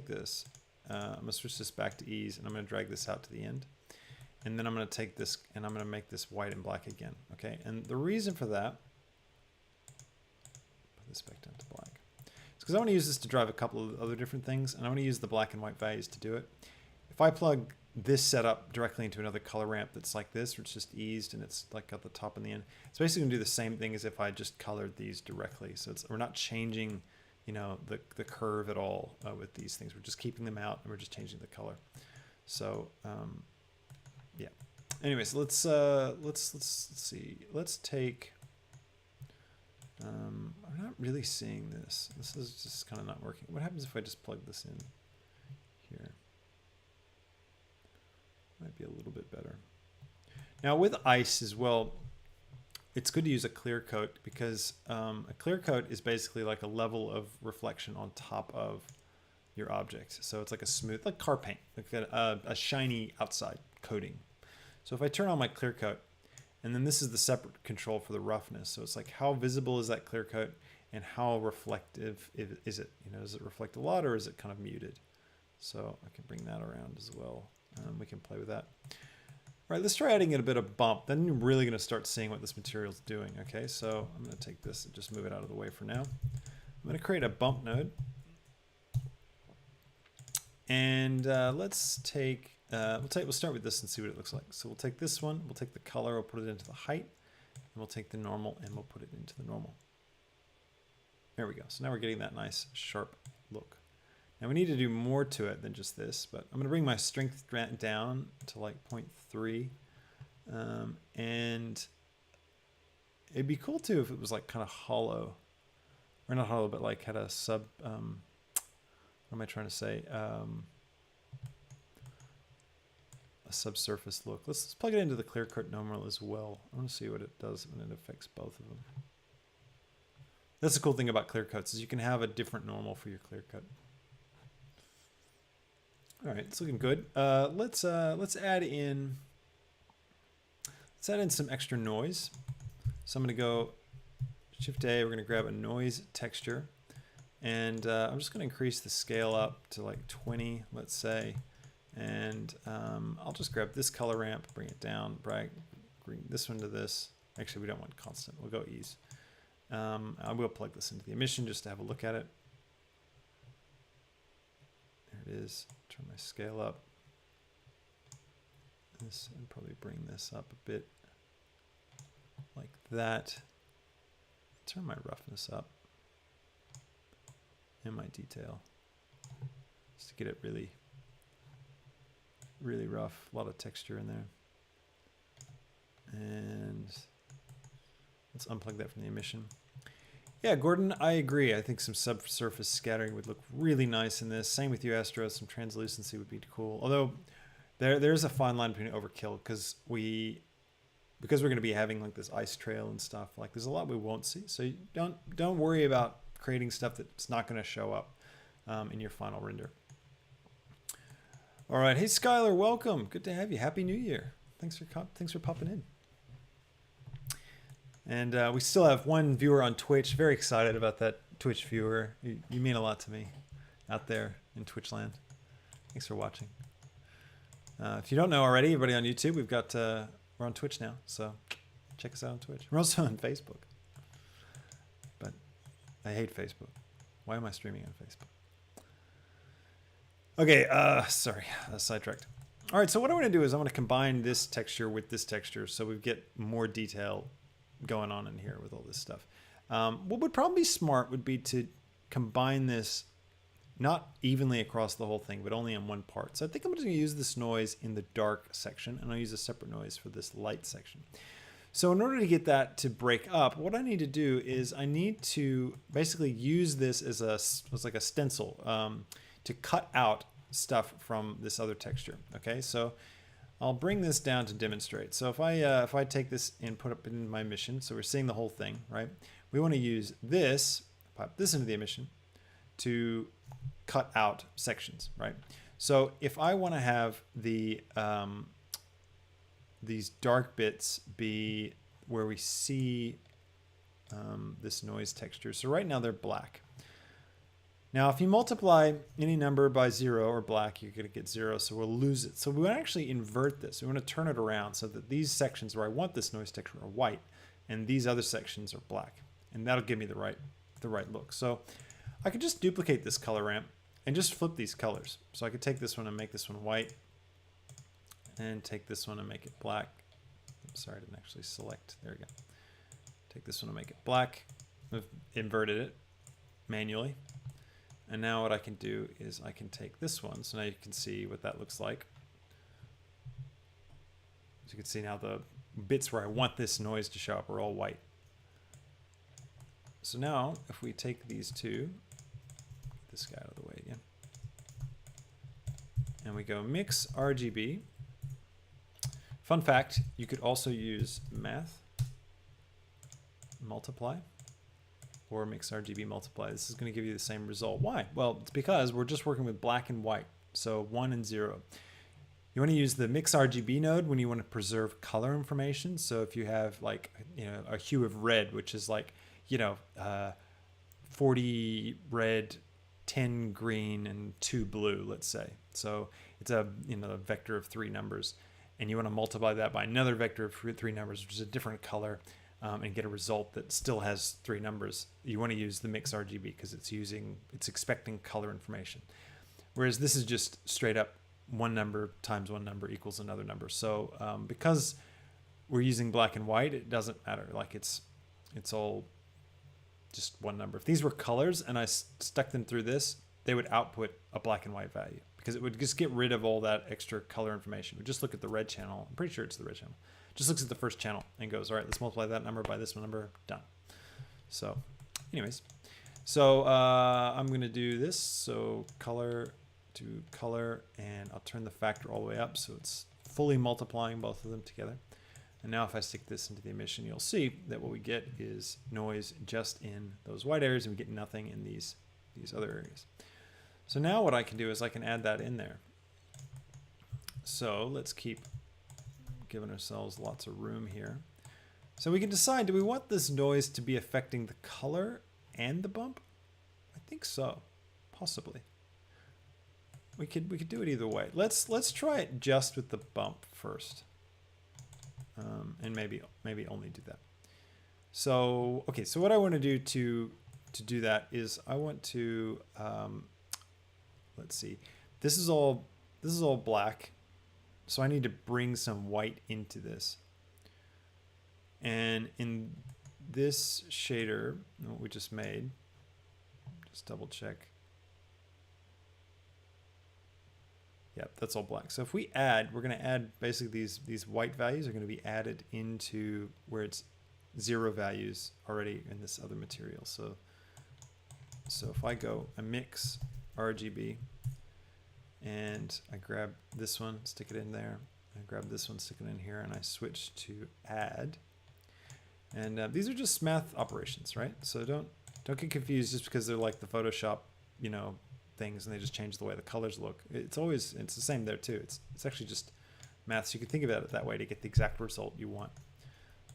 this. I'm gonna switch this back to ease, and I'm gonna drag this out to the end, and then I'm gonna take this and I'm gonna make this white and black again. Okay, and the reason for that, put this back down to black, is because I want to use this to drive a couple of other different things, and I want to use the black and white values to do it. If I plug this setup directly into another color ramp that's like this, where it's just eased and it's like at the top and the end, it's basically gonna do the same thing as if I just colored these directly. So we're not changing, you know, the curve at all with these things. We're just keeping them out and we're just changing the color. So yeah. Anyways, let's see. Let's take. I'm not really seeing this. This is just kind of not working. What happens if I just plug this in here? Might be a little bit better. Now with ice as well, it's good to use a clear coat because a clear coat is basically like a level of reflection on top of your object. So it's like a smooth, like car paint, like a shiny outside coating. So if I turn on my clear coat, and then this is the separate control for the roughness. So it's like, how visible is that clear coat and how reflective is it? You know, does it reflect a lot or is it kind of muted? So I can bring that around as well. We can play with that. All right, let's try adding in a bit of bump. Then you're really going to start seeing what this material is doing. Okay, so I'm going to take this and just move it out of the way for now. I'm going to create a bump node. And let's take, we'll start with this and see what it looks like. So we'll take this one, we'll take the color, we'll put it into the height, and we'll take the normal and we'll put it into the normal. There we go. So now we're getting that nice sharp look. Now we need to do more to it than just this, but I'm going to bring my strength down to like 0.3. And it'd be cool too if it was like kind of hollow, or not hollow, but like had a sub, what am I trying to say? A subsurface look. Let's plug it into the clear coat normal as well. I want to see what it does when it affects both of them. That's the cool thing about clear coats is you can have a different normal for your clear coat. All right, it's looking good. Let's add in some extra noise. So I'm going to go Shift A. We're going to grab a noise texture, and I'm just going to increase the scale up to like 20, let's say, and I'll just grab this color ramp, bring it down, bring this one to this. Actually, we don't want constant. We'll go ease. I will plug this into the emission just to have a look at it. There it is. Turn my scale up. This, and probably bring this up a bit like that. Turn my roughness up and my detail just to get it really, really rough. A lot of texture in there. And let's unplug that from the emission. Yeah, Gordon, I agree. I think some subsurface scattering would look really nice in this. Same with you, Astro. Some translucency would be cool. Although there's a fine line between overkill because we're going to be having like this ice trail and stuff. Like there's a lot we won't see. So don't worry about creating stuff that's not going to show up in your final render. All right, hey Skylar, welcome. Good to have you. Happy New Year. Thanks for popping in. And we still have one viewer on Twitch. Very excited about that Twitch viewer. You mean a lot to me out there in Twitch land. Thanks for watching. If you don't know already, everybody on YouTube, we're on Twitch now. So check us out on Twitch. We're also on Facebook. But I hate Facebook. Why am I streaming on Facebook? Okay, sorry, sidetracked. All right, so what I want to do is I want to combine this texture with this texture so we get more detail going on in here with all this stuff. What would probably be smart would be to combine this not evenly across the whole thing, but only on one part. So I think I'm just going to use this noise in the dark section, and I'll use a separate noise for this light section. So in order to get that to break up, what I need to do is I need to basically use this as like a stencil to cut out stuff from this other texture. Okay, so I'll bring this down to demonstrate. So if I take this and put up in my emission, so we're seeing the whole thing, right? We want to use this, pop this into the emission to cut out sections, right? So if I want to have the these dark bits be where we see this noise texture. So right now they're black. Now, if you multiply any number by 0 or black, you're going to get 0, so we'll lose it. So we want to actually invert this. We want to turn it around so that these sections where I want this noise texture are white, and these other sections are black. And that'll give me the right look. So I could just duplicate this color ramp and just flip these colors. So I could take this one and make this one white, and take this one and make it black. Oops, sorry, I didn't actually select. There we go. Take this one and make it black. I've inverted it manually. And now what I can do is I can take this one. So now you can see what that looks like. As you can see now, the bits where I want this noise to show up are all white. So now if we take these two, get this guy out of the way again, and we go mix RGB. Fun fact, you could also use math multiply or mix RGB multiply. This is going to give you the same result. Why? Well, it's because we're just working with black and white, so 1 and 0. You want to use the mix RGB node when you want to preserve color information. So if you have like, you know, a hue of red, which is like, you know, 40 red, 10 green, and 2 blue, let's say. So it's a, you know, a vector of 3 numbers, and you want to multiply that by another vector of 3 numbers, which is a different color, and get a result that still has 3 numbers. You want to use the mix RGB because it's expecting color information. Whereas this is just straight up 1 number times 1 number equals another number. So because we're using black and white, it doesn't matter. Like it's all just 1 number. If these were colors and I stuck them through this, they would output a black and white value because it would just get rid of all that extra color information. We just look at the red channel. I'm pretty sure it's the red channel. Just looks at the first channel and goes, all right, let's multiply that number by this number, done. So anyways, so I'm going to do this. So color to color, and I'll turn the factor all the way up so it's fully multiplying both of them together. And now if I stick this into the emission, you'll see that what we get is noise just in those white areas, and we get nothing in these other areas. So now what I can do is I can add that in there. So let's keep giving ourselves lots of room here. So we can decide, do we want this noise to be affecting the color and the bump? I think so, possibly. We could do it either way. Let's try it just with the bump first, and maybe only do that. So okay, so what I want to do to do that is I want to let's see. This is all black. So I need to bring some white into this. And in this shader, what we just made, just double check. Yep, that's all black. So if we add, we're going to add basically these white values are going to be added into where it's 0 values already in this other material. So if I go a mix RGB, and I grab this one, stick it in there. I grab this one, stick it in here, and I switch to add. And these are just math operations, right? So don't get confused just because they're like the Photoshop, you know, things, and they just change the way the colors look. It's the same there too. It's actually just math. So you can think about it that way to get the exact result you want.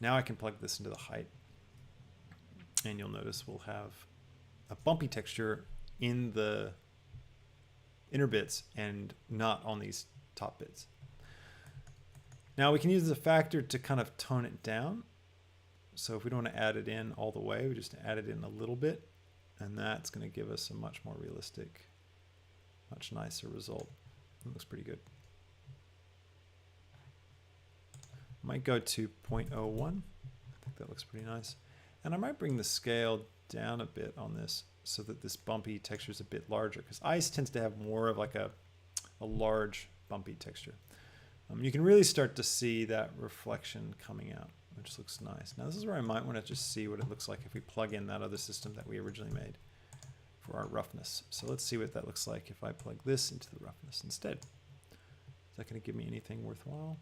Now I can plug this into the height, and you'll notice we'll have a bumpy texture in the inner bits and not on these top bits. Now we can use the factor to kind of tone it down. So if we don't want to add it in all the way, we just add it in a little bit, and that's going to give us a much more realistic, much nicer result. It looks pretty good. Might go to 0.01. I think that looks pretty nice. And I might bring the scale down a bit on this so that this bumpy texture is a bit larger, because ice tends to have more of like a large bumpy texture. You can really start to see that reflection coming out, which looks nice. Now this is where I might want to just see what it looks like if we plug in that other system that we originally made for our roughness. So let's see what that looks like if I plug this into the roughness instead. Is that going to give me anything worthwhile?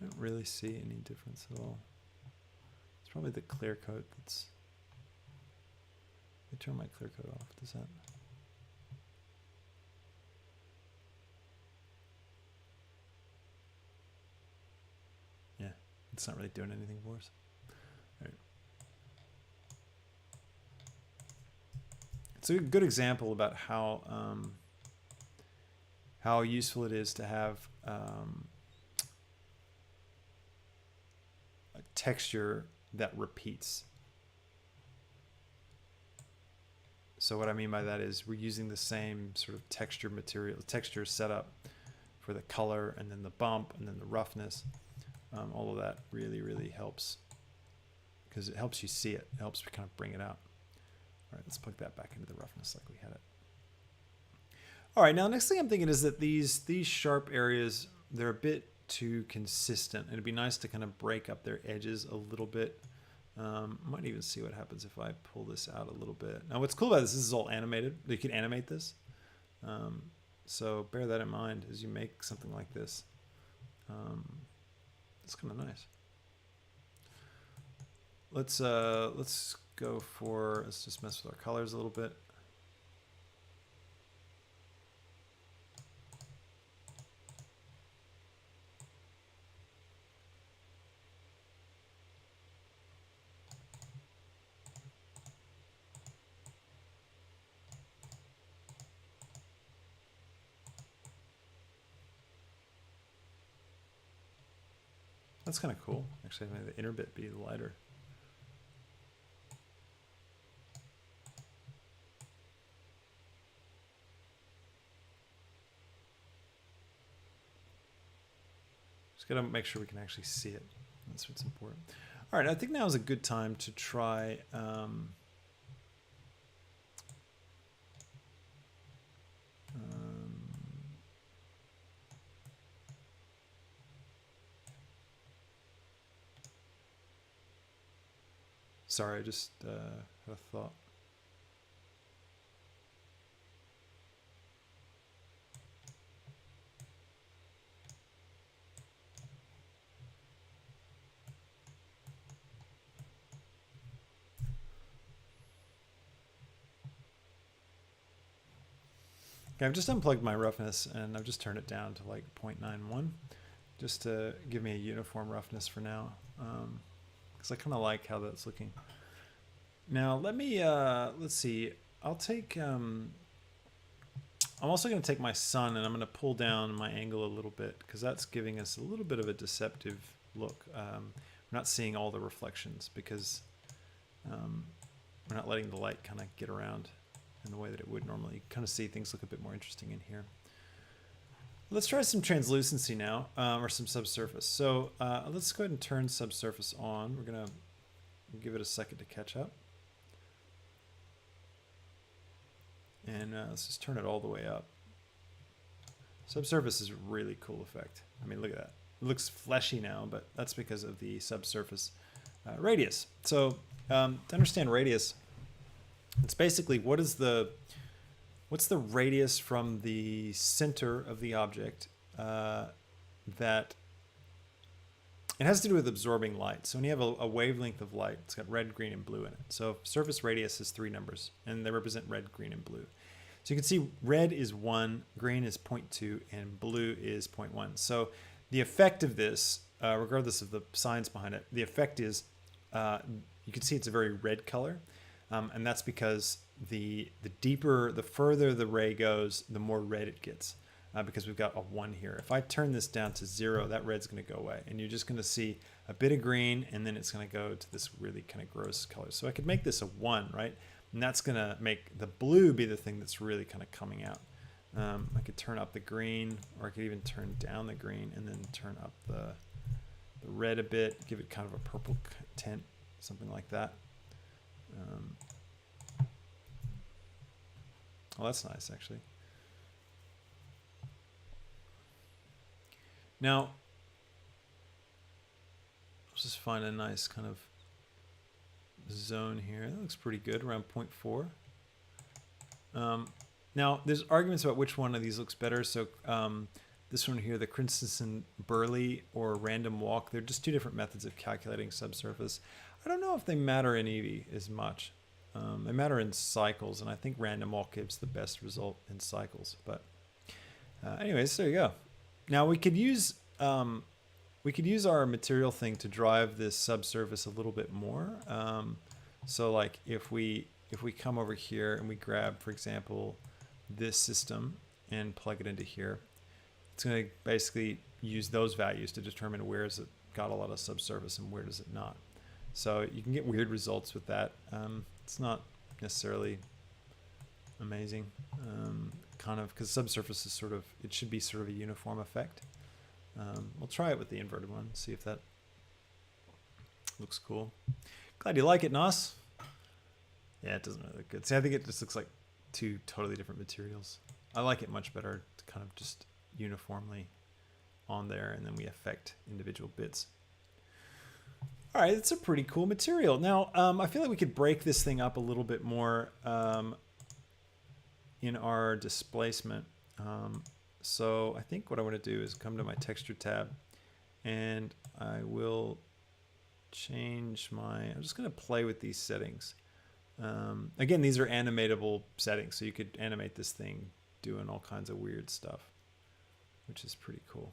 I don't really see any difference at all. It's probably the clear coat that's... Let me turn my clear coat off. Does that... Yeah, it's not really doing anything for us. All right. It's a good example about how useful it is to have a texture that repeats. So what I mean by that is we're using the same sort of texture setup for the color, and then the bump, and then the roughness. All of that really, really helps, because it helps you see it. It helps kind of bring it out. All right, let's plug that back into the roughness like we had it. All right, now next thing I'm thinking is that these sharp areas, they're a bit too consistent. It'd be nice to kind of break up their edges a little bit. Might even see what happens if I pull this out a little bit. Now what's cool about this is all animated. You can animate this. So bear that in mind as you make something like this. It's kind of nice. Let's go for, let's just mess with our colors a little bit. That's kind of cool. Actually, maybe the inner bit be lighter. Just gotta make sure we can actually see it. That's what's important. All right, I think now is a good time to try sorry, I just had a thought. Okay, I've just unplugged my roughness and I've just turned it down to like 0.91 just to give me a uniform roughness for now, because I kind of like how that's looking. Now let me let's see, I'll take I'm also going to take my sun and I'm going to pull down my angle a little bit, because that's giving us a little bit of a deceptive look. We're not seeing all the reflections because we're not letting the light kind of get around in the way that it would normally. You kind of see things look a bit more interesting in here. Let's try some translucency now, or some subsurface. So let's go ahead and turn subsurface on. We're going to give it a second to catch up. And let's just turn it all the way up. Subsurface is a really cool effect. I mean, look at that. It looks fleshy now, but that's because of the subsurface radius. So to understand radius, it's basically what's the radius from the center of the object that it has to do with absorbing light. So when you have a wavelength of light, it's got red, green, and blue in it. So surface radius is 3 numbers, and they represent red, green, and blue. So you can see red is 1, green is 0.2, and blue is 0.1. So the effect of this, regardless of the science behind it, the effect is you can see it's a very red color. And that's because the further the ray goes, the more red it gets, because we've got a 1 here. If I turn this down to 0, that red's going to go away, and you're just going to see a bit of green, and then it's going to go to this really kind of gross color. So I could make this a 1, right? And that's going to make the blue be the thing that's really kind of coming out. I could turn up the green, or I could even turn down the green and then turn up the red a bit, give it kind of a purple tint, something like that. Well, that's nice, actually. Now, let's just find a nice kind of zone here. That looks pretty good, around 0.4. Now, there's arguments about which one of these looks better. So this one here, the Christensen-Burley or random walk, they're just two different methods of calculating subsurface. I don't know if they matter in Eevee as much. They matter in cycles, and I think random walk gives the best result in cycles. But anyways, there you go. Now we could use our material thing to drive this subsurface a little bit more. So like if we come over here and we grab, for example, this system and plug it into here, it's going to basically use those values to determine where is it got a lot of subsurface and where does it not. So you can get weird results with that. It's not necessarily amazing, kind of, because subsurface is sort of, it should be sort of a uniform effect. We'll try it with the inverted one, see if that looks cool. Glad you like it, Nos. Yeah, it doesn't really look good. See, I think it just looks like two totally different materials. I like it much better to kind of just uniformly on there, and then we affect individual bits. All right, it's a pretty cool material. Now, I feel like we could break this thing up a little bit more in our displacement. So I think what I want to do is come to my texture tab, and I will change I'm just going to play with these settings. Again, these are animatable settings, so you could animate this thing doing all kinds of weird stuff, which is pretty cool.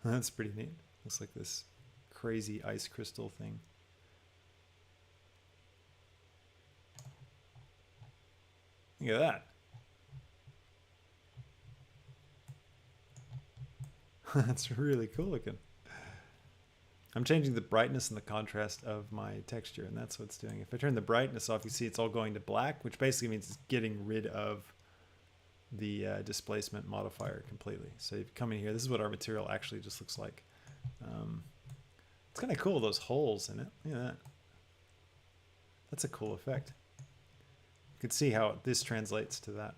That's pretty neat. Looks like this crazy ice crystal thing. Look at that. That's really cool looking. I'm changing the brightness and the contrast of my texture, and that's what it's doing. If I turn the brightness off, you see it's all going to black, which basically means it's getting rid of the displacement modifier completely. So if you come in here, this is what our material actually just looks like. It's kind of cool, those holes in it. Look at that. That's a cool effect. You can see how this translates to that.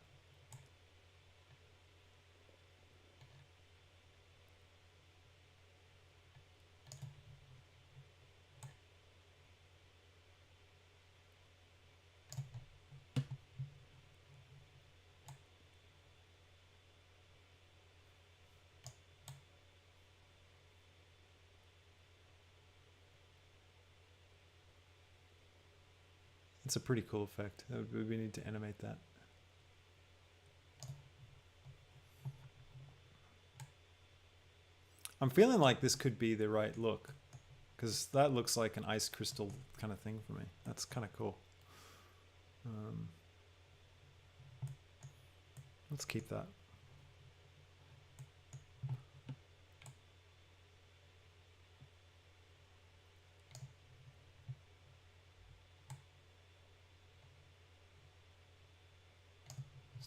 It's a pretty cool effect. We need to animate that. I'm feeling like this could be the right look, because that looks like an ice crystal kind of thing for me. That's kind of cool. Let's keep that.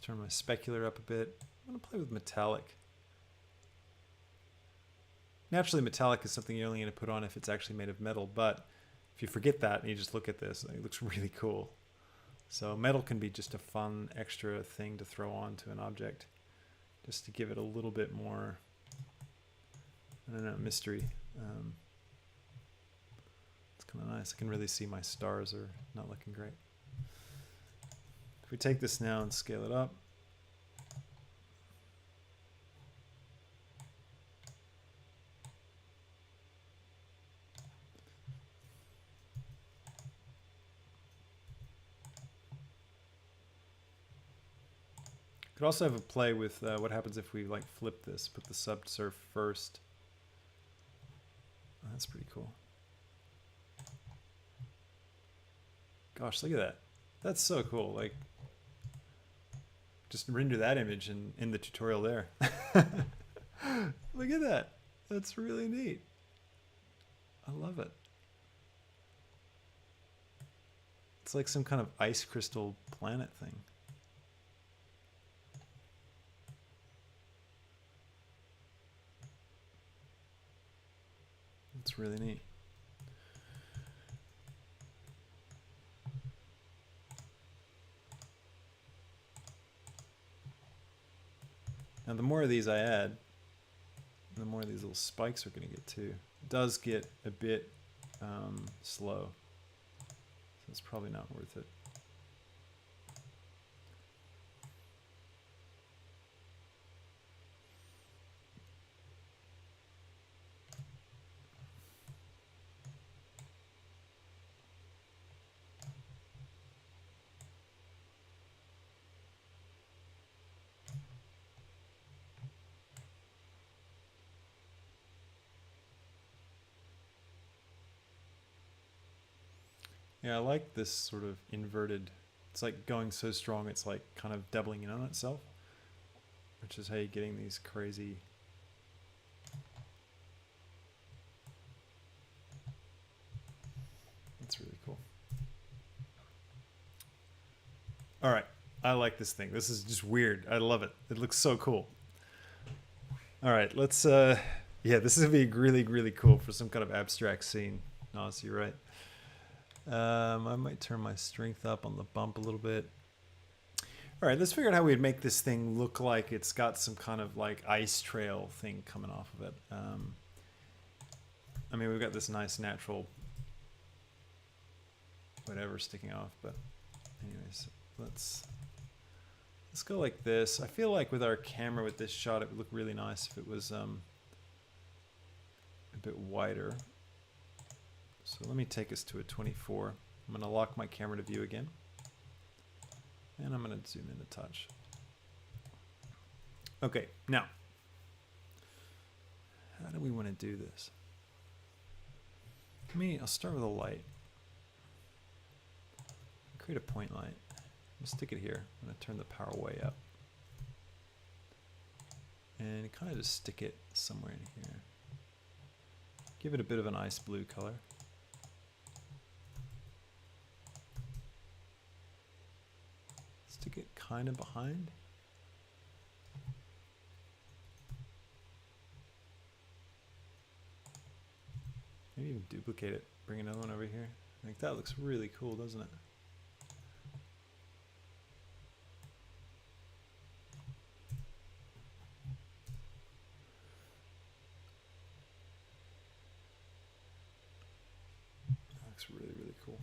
Turn my specular up a bit. I'm going to play with metallic. Naturally, metallic is something you're only going to put on if it's actually made of metal, but if you forget that and you just look at this, it looks really cool. So metal can be just a fun extra thing to throw on to an object, just to give it a little bit more, I don't know, mystery. It's kind of nice. I can really see my stars are not looking great. If we take this now and scale it up, could also have a play with what happens if we like flip this, put the subsurf first, That's pretty cool. Gosh, look at that. That's so cool. Like, just render that image in the tutorial there. Look at that. That's really neat. I love it. It's like some kind of ice crystal planet thing. It's really neat. Now the more of these I add, the more of these little spikes are going to get too. It does get a bit slow, so it's probably not worth it. Yeah, I like this sort of inverted, it's like going so strong it's like kind of doubling in on itself, which is how you're getting these crazy. That's really cool. All right, I like this thing. This is just weird. I love it. It looks so cool. All right, let's, yeah, this is gonna be really, really cool for some kind of abstract scene. No, so you're right. I might turn my strength up on the bump a little bit. All right, let's figure out how we'd make this thing look like it's got some kind of like ice trail thing coming off of it. I mean, we've got this nice natural whatever sticking off, but anyways, let's go like this. I feel like with our camera with this shot, it would look really nice if it was a bit wider. So let me take us to a 24. I'm going to lock my camera to view again. And I'm going to zoom in a touch. Okay, now, how do we want to do this? I'll start with a light. Create a point light. I'm going to stick it here. I'm going to turn the power way up. And kind of just stick it somewhere in here. Give it a bit of an ice blue color. Stick it kind of behind. Maybe even duplicate it. Bring another one over here. I think that looks really cool, doesn't it? That looks really, really cool.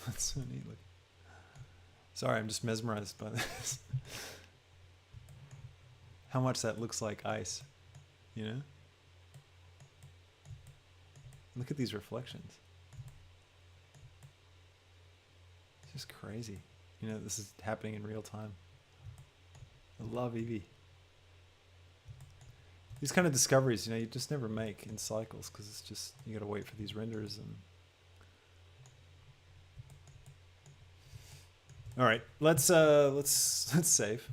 That's so neat looking. Sorry, I'm just mesmerized by this. How much that looks like ice, you know? Look at these reflections. It's just crazy. You know, this is happening in real time. I love Eevee. These kind of discoveries, you know, you just never make in cycles because it's just, you gotta wait for these renders and... All right, let's save.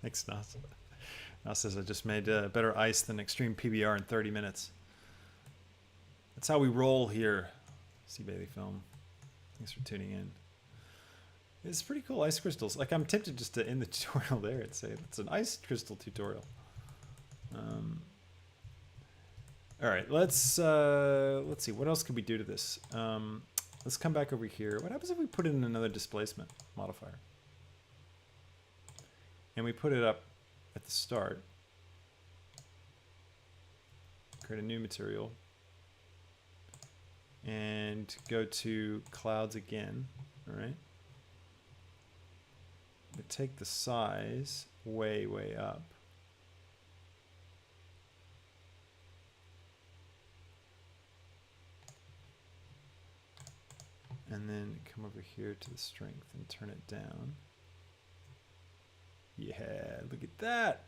Thanks, Nas. Nas says I just made better ice than extreme PBR in 30 minutes. That's how we roll here. See Bailey Film. Thanks for tuning in. It's pretty cool ice crystals. Like, I'm tempted just to end the tutorial there and say it's an ice crystal tutorial. All right, let's see. What else could we do to this? Let's come back over here. What happens if we put in another displacement modifier? and we put it up at the start. Create a new material and go to clouds again. All right. We take the size way, way up. And then come over here to the strength and turn it down. Yeah, look at that.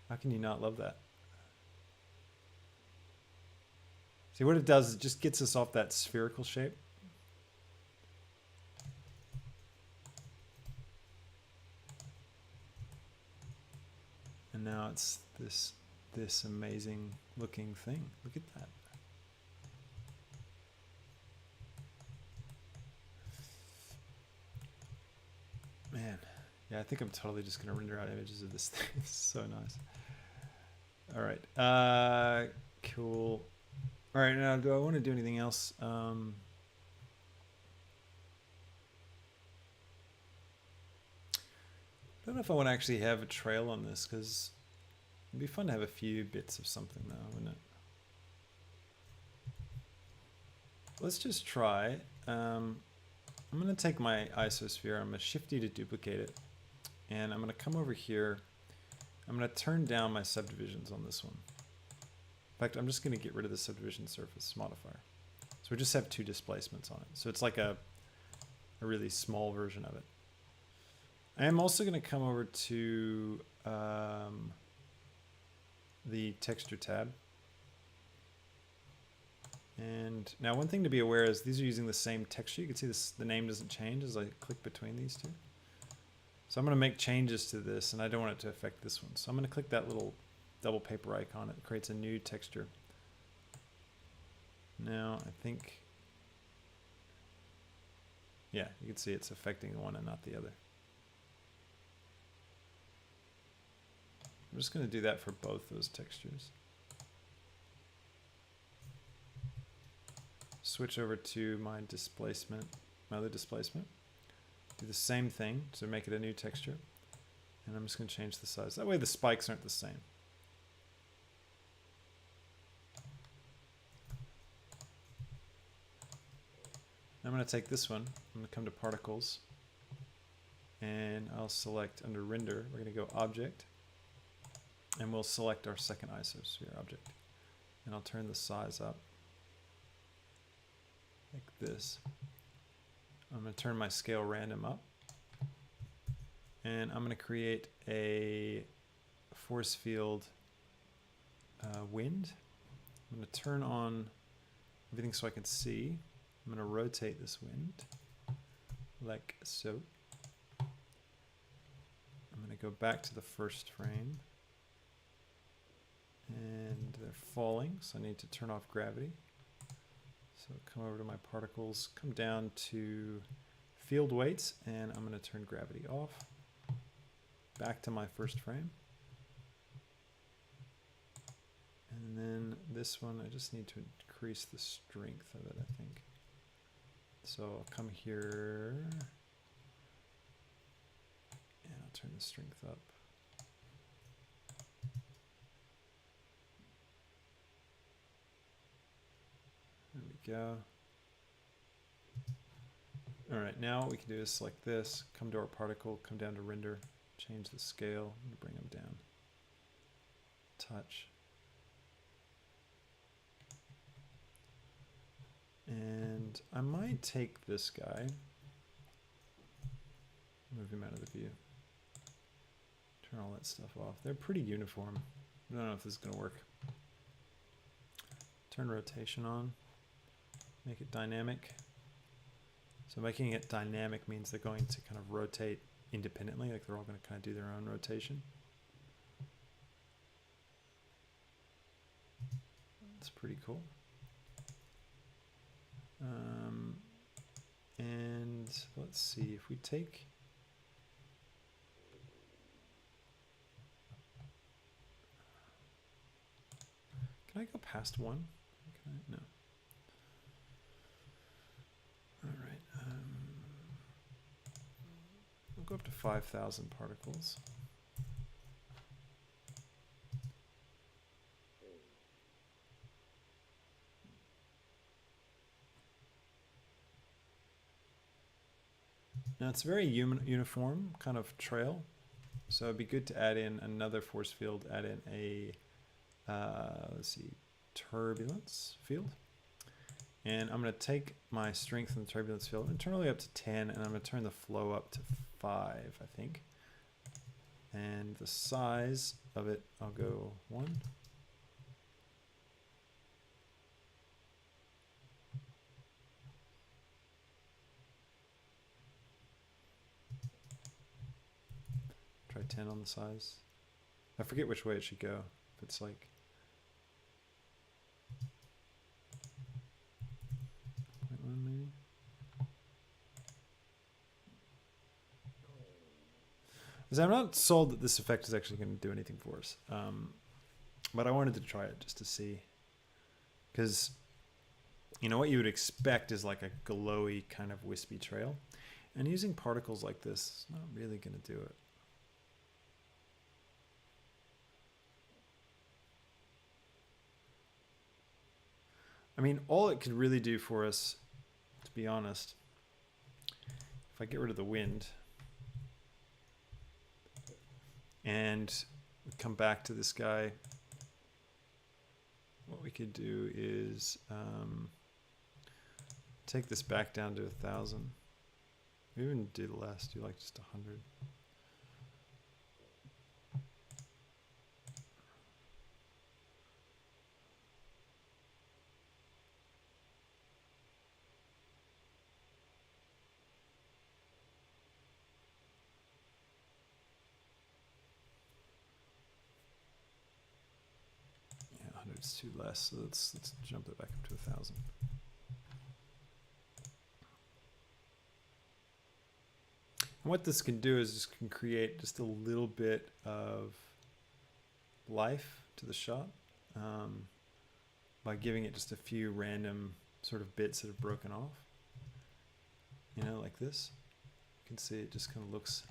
How can you not love that? See, what it does is it just gets us off that spherical shape. And now it's this amazing looking thing. Look at that. Man, yeah, I think I'm totally just gonna render out images of this thing. It's so nice. All right, cool. All right, now do I want to do anything else? I don't know if I want to actually have a trail on this, because it'd be fun to have a few bits of something though, wouldn't it? Let's just try. I'm going to take my isosphere, I'm going to shift E to duplicate it, and I'm going to come over here. I'm going to turn down my subdivisions on this one. In fact, I'm just going to get rid of the subdivision surface modifier. So we just have 2 displacements on it. So it's like a really small version of it. I am also going to come over to the texture tab. And now one thing to be aware is these are using the same texture. You can see this, the name doesn't change as I click between these two. So I'm going to make changes to this, and I don't want it to affect this one. So I'm going to click that little double paper icon. It creates a new texture. Now I think, yeah, you can see it's affecting the one and not the other. I'm just going to do that for both those textures. Switch over to my displacement, my other displacement. Do the same thing to make it a new texture. And I'm just going to change the size. That way the spikes aren't the same. I'm going to take this one. I'm going to come to particles. And I'll select under render. We're going to go object. And we'll select our second isosphere object. And I'll turn the size up. Like this. I'm going to turn my scale random up. And I'm going to create a force field wind. I'm going to turn on everything so I can see. I'm going to rotate this wind like so. I'm going to go back to the first frame. And they're falling, so I need to turn off gravity. So come over to my particles, come down to field weights, and I'm going to turn gravity off. Back to my first frame. And then this one, I just need to increase the strength of it, I think. So I'll come here, and I'll turn the strength up. There we go. All right, now what we can do is select this, come to our particle, come down to render, change the scale, and bring them down. Touch. And I might take this guy, move him out of the view, turn all that stuff off. They're pretty uniform. I don't know if this is going to work. Turn rotation on, make it dynamic. So making it dynamic means they're going to kind of rotate independently, like they're all going to kind of do their own rotation. That's pretty cool. And let's see if we take, can I go past one? Can I? No. go up to 5,000 particles. Now it's very uniform kind of trail, so it'd be good to add in another force field, add in a, let's see, turbulence field. And I'm going to take my strength in the turbulence field and turn it all the way up to 10, and I'm going to turn the flow up to 5, I think. And the size of it, I'll go 1. Try 10 on the size. I forget which way it should go. If it's like... maybe. So I'm not sold that this effect is actually going to do anything for us. But I wanted to try it just to see. Because, you know, what you would expect is like a glowy kind of wispy trail. And using particles like this is not really going to do it. I mean, all it could really do for us, to be honest, if I get rid of the wind and we come back to this guy, what we could do is take this back down to 1,000. We even do less, do like just 100. It's too less, so let's jump it back up to 1,000. And what this can do is just can create just a little bit of life to the shot by giving it just a few random sort of bits that have broken off. You know, like this. You can see it just kind of looks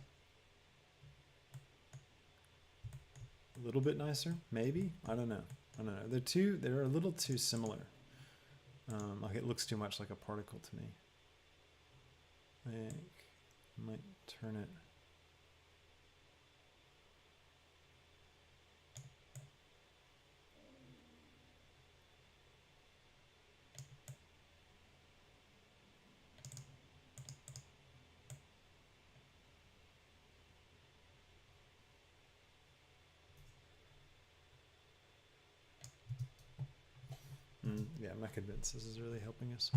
a little bit nicer, maybe. I don't know. I don't know. They're a little too similar. Like it looks too much like a particle to me. I think I might turn it. Yeah, I'm not convinced this is really helping us.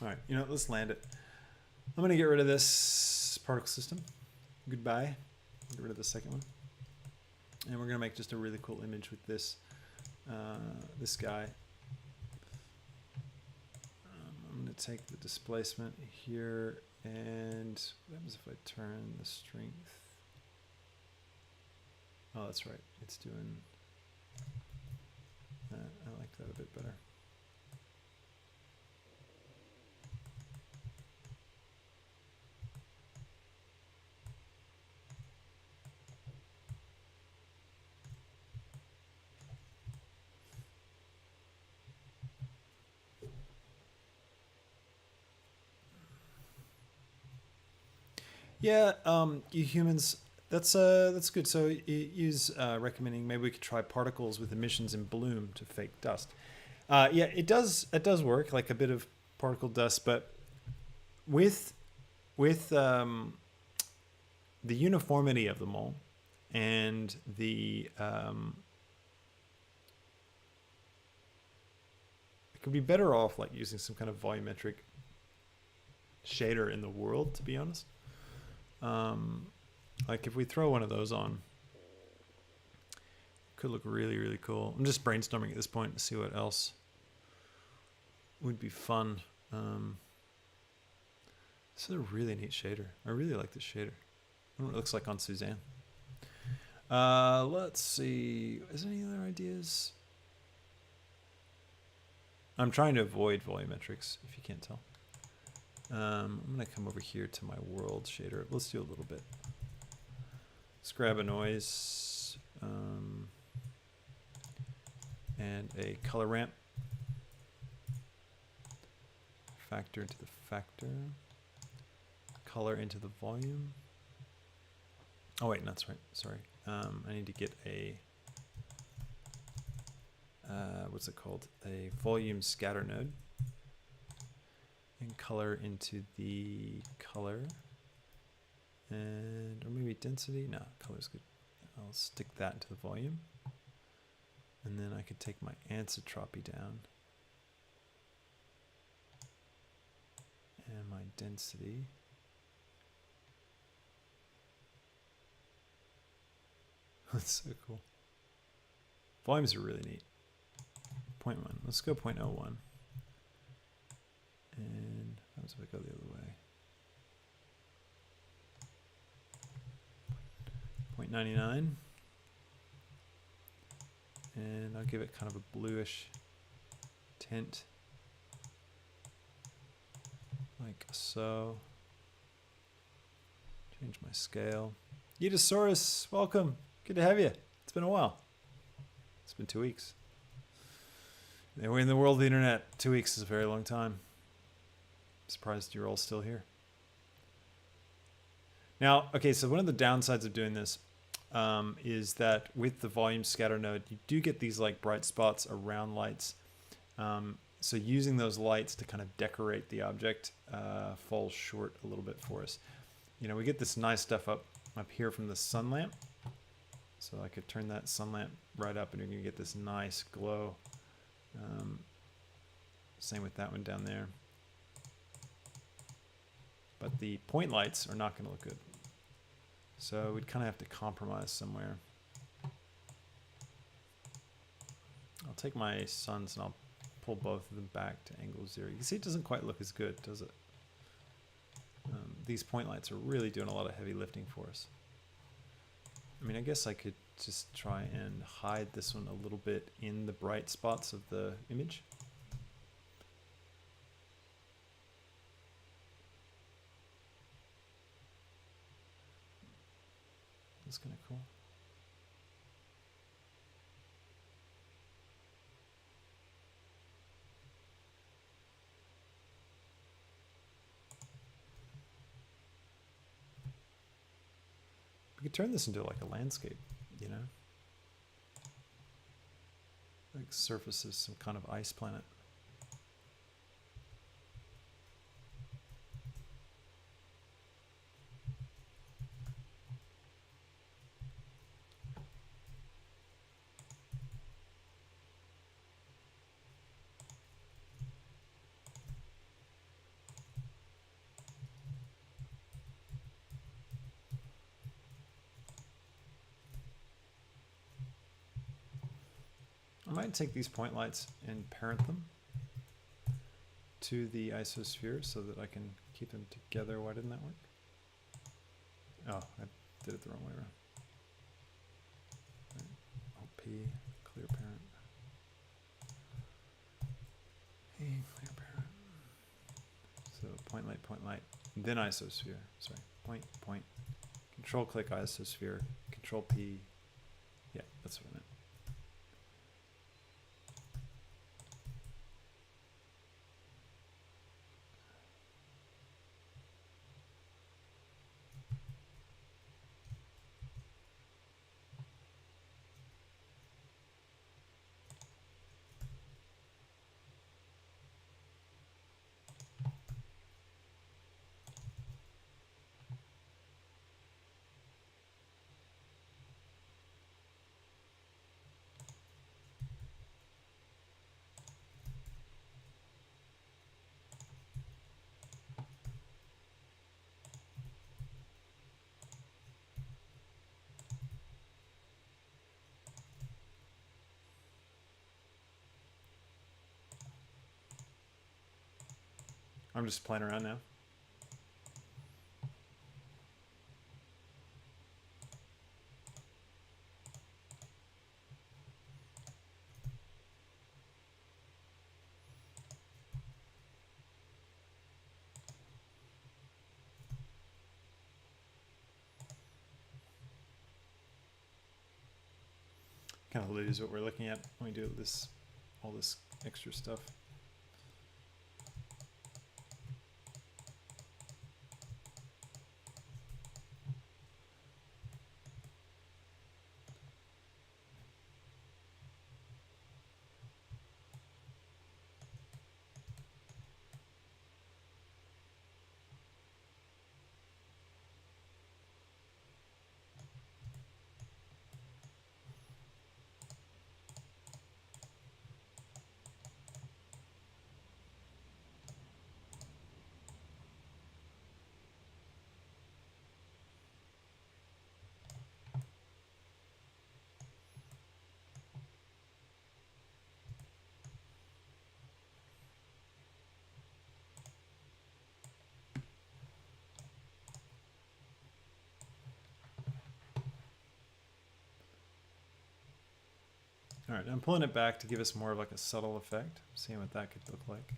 All right, you know, let's land it. I'm going to get rid of this particle system. Goodbye. Get rid of the second one. And we're going to make just a really cool image with this, this guy. I'm going to take the displacement here, and what happens if I turn the strength? Oh, that's right. It's doing... I like that a bit better. Yeah, you humans, that's good. So use recommending maybe we could try particles with emissions in bloom to fake dust. Yeah, it does work, like a bit of particle dust, but with the uniformity of them all and the it could be better off like using some kind of volumetric shader in the world, to be honest. Like if we throw one of those on, it could look really, really cool. I'm just brainstorming at this point to see what else would be fun. This is a really neat shader. I really like this shader. I don't know what it looks like on Suzanne. Let's see. Is there any other ideas? I'm trying to avoid volumetrics, if you can't tell. I'm going to come over here to my world shader. Let's do a little bit. Let's grab a noise and a color ramp. Factor into the factor. Color into the volume. Oh wait, that's right. Sorry. I need to get a what's it called? A volume scatter node. And color into the color. And or maybe density. No, color's good. I'll stick that into the volume. And then I could take my anisotropy down. And my density. That's so cool. Volumes are really neat. 0.1. Let's go 0.01. And how does it go the other way? 0.99. And I'll give it kind of a bluish tint. Like so. Change my scale. Eudosaurus, welcome. Good to have you. It's been a while. It's been 2 weeks. We're in the world of the internet. 2 weeks is a very long time. I'm surprised you're all still here. Now, okay, so one of the downsides of doing this is that with the volume scatter node, you do get these like bright spots around lights. So using those lights to kind of decorate the object falls short a little bit for us. You know, we get this nice stuff up here from the sun lamp. So I could turn that sun lamp right up and you're going to get this nice glow. Same with that one down there. But the point lights are not going to look good. So we'd kind of have to compromise somewhere. I'll take my suns and I'll pull both of them back to angle 0. You can see it doesn't quite look as good, does it? These point lights are really doing a lot of heavy lifting for us. I mean, I guess I could just try and hide this one a little bit in the bright spots of the image. That's kind of cool. We could turn this into like a landscape, you know? Like surface of some kind of ice planet. I might take these point lights and parent them to the isosphere so that I can keep them together. Why didn't that work? Oh, I did it the wrong way around. Right. Alt P, clear parent. Hey, clear parent. So point light, then isosphere. Sorry, point. Control click isosphere, Control P. Yeah, that's what I meant. I'm just playing around now. kind of lose what we're looking at when we do this, all this extra stuff. All right, I'm pulling it back to give us more of like a subtle effect, seeing what that could look like.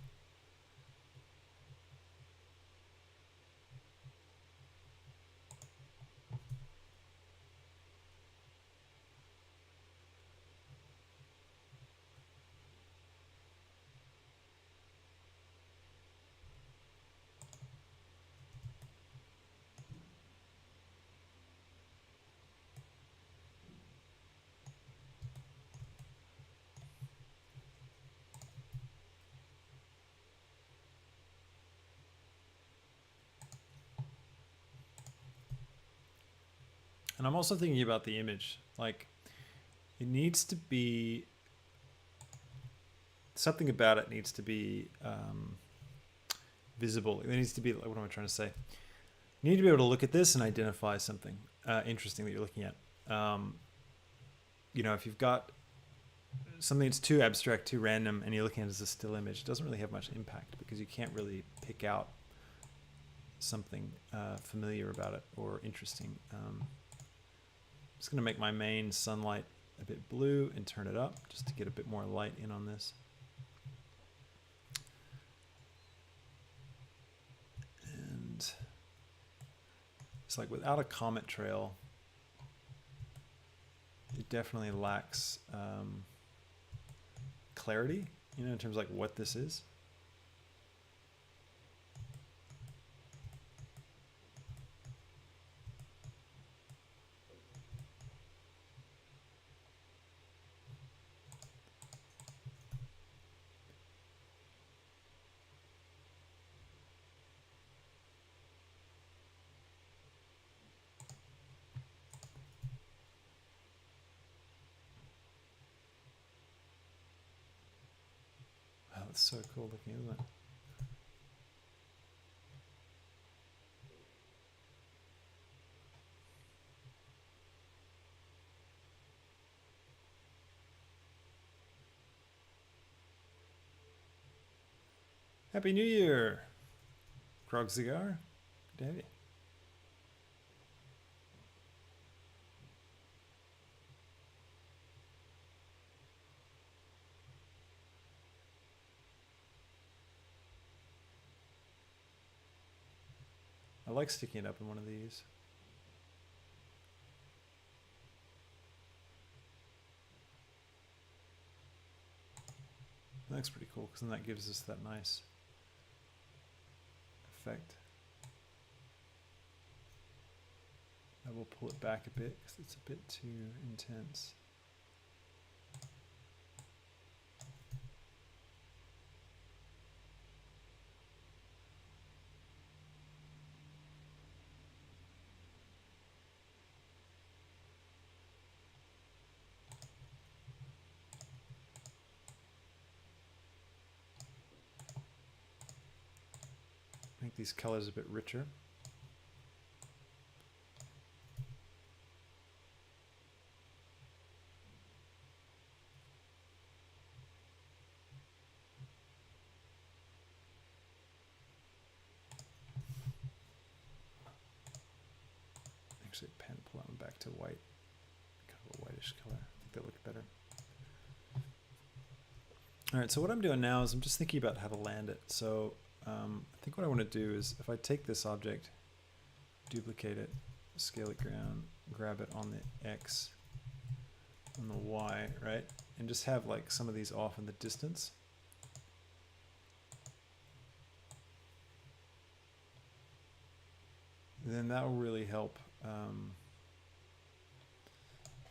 And I'm also thinking about the image, like it needs to be, something about it needs to be visible. It needs to be, what am I trying to say? You need to be able to look at this and identify something interesting that you're looking at. You know, if you've got something that's too abstract, too random, and you're looking at it as a still image, it doesn't really have much impact because you can't really pick out something familiar about it or interesting. I'm just going to make my main sunlight a bit blue and turn it up just to get a bit more light in on this. And it's like without a comet trail, it definitely lacks clarity, you know, in terms of like what this is. Wow, that's so cool looking, isn't it? Happy New Year, Krog Cigar. Good to have you. I like sticking it up in one of these. That looks pretty cool because then that gives us that nice effect. I will pull it back a bit because it's a bit too intense. Make these colors a bit richer. Actually, pull that one back to white, kind of a whitish color. I think that looked better. All right, so what I'm doing now is I'm just thinking about how to land it. So I think what I want to do is if I take this object, duplicate it, scale it down, grab it on the X, on the Y, right? And just have like some of these off in the distance. Then that will really help kind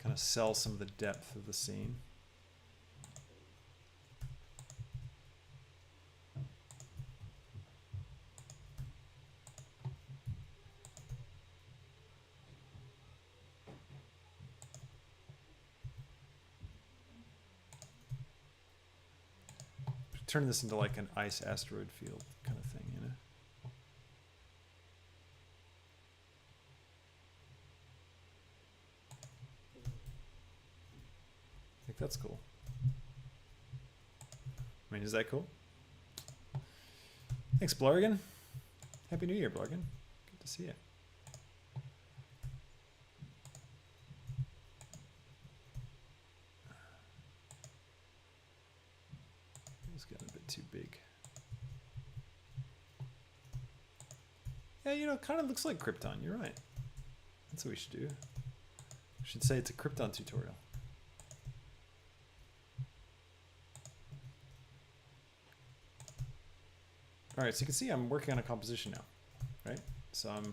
of sell some of the depth of the scene. Turn this into like an ice asteroid field kind of thing, you know? I think that's cool. I mean, is that cool? Thanks, Blargan. Happy New Year, Blargan. Good to see you. It's getting a bit too big. Yeah, you know, it kind of looks like Krypton. You're right. That's what we should do. We should say it's a Krypton tutorial. All right, so you can see I'm working on a composition now, right? So I've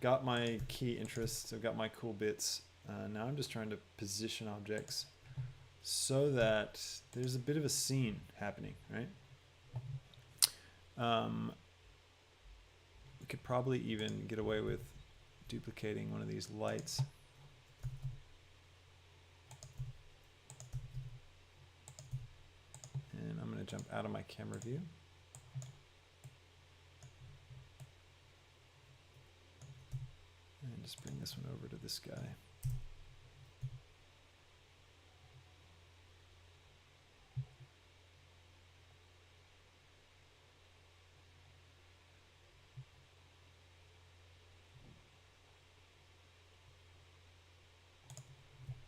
got my key interests, I've got my cool bits. Now I'm just trying to position objects so that there's a bit of a scene happening, right? We could probably even get away with duplicating one of these lights. And I'm going to jump out of my camera view. And just bring this one over to this guy.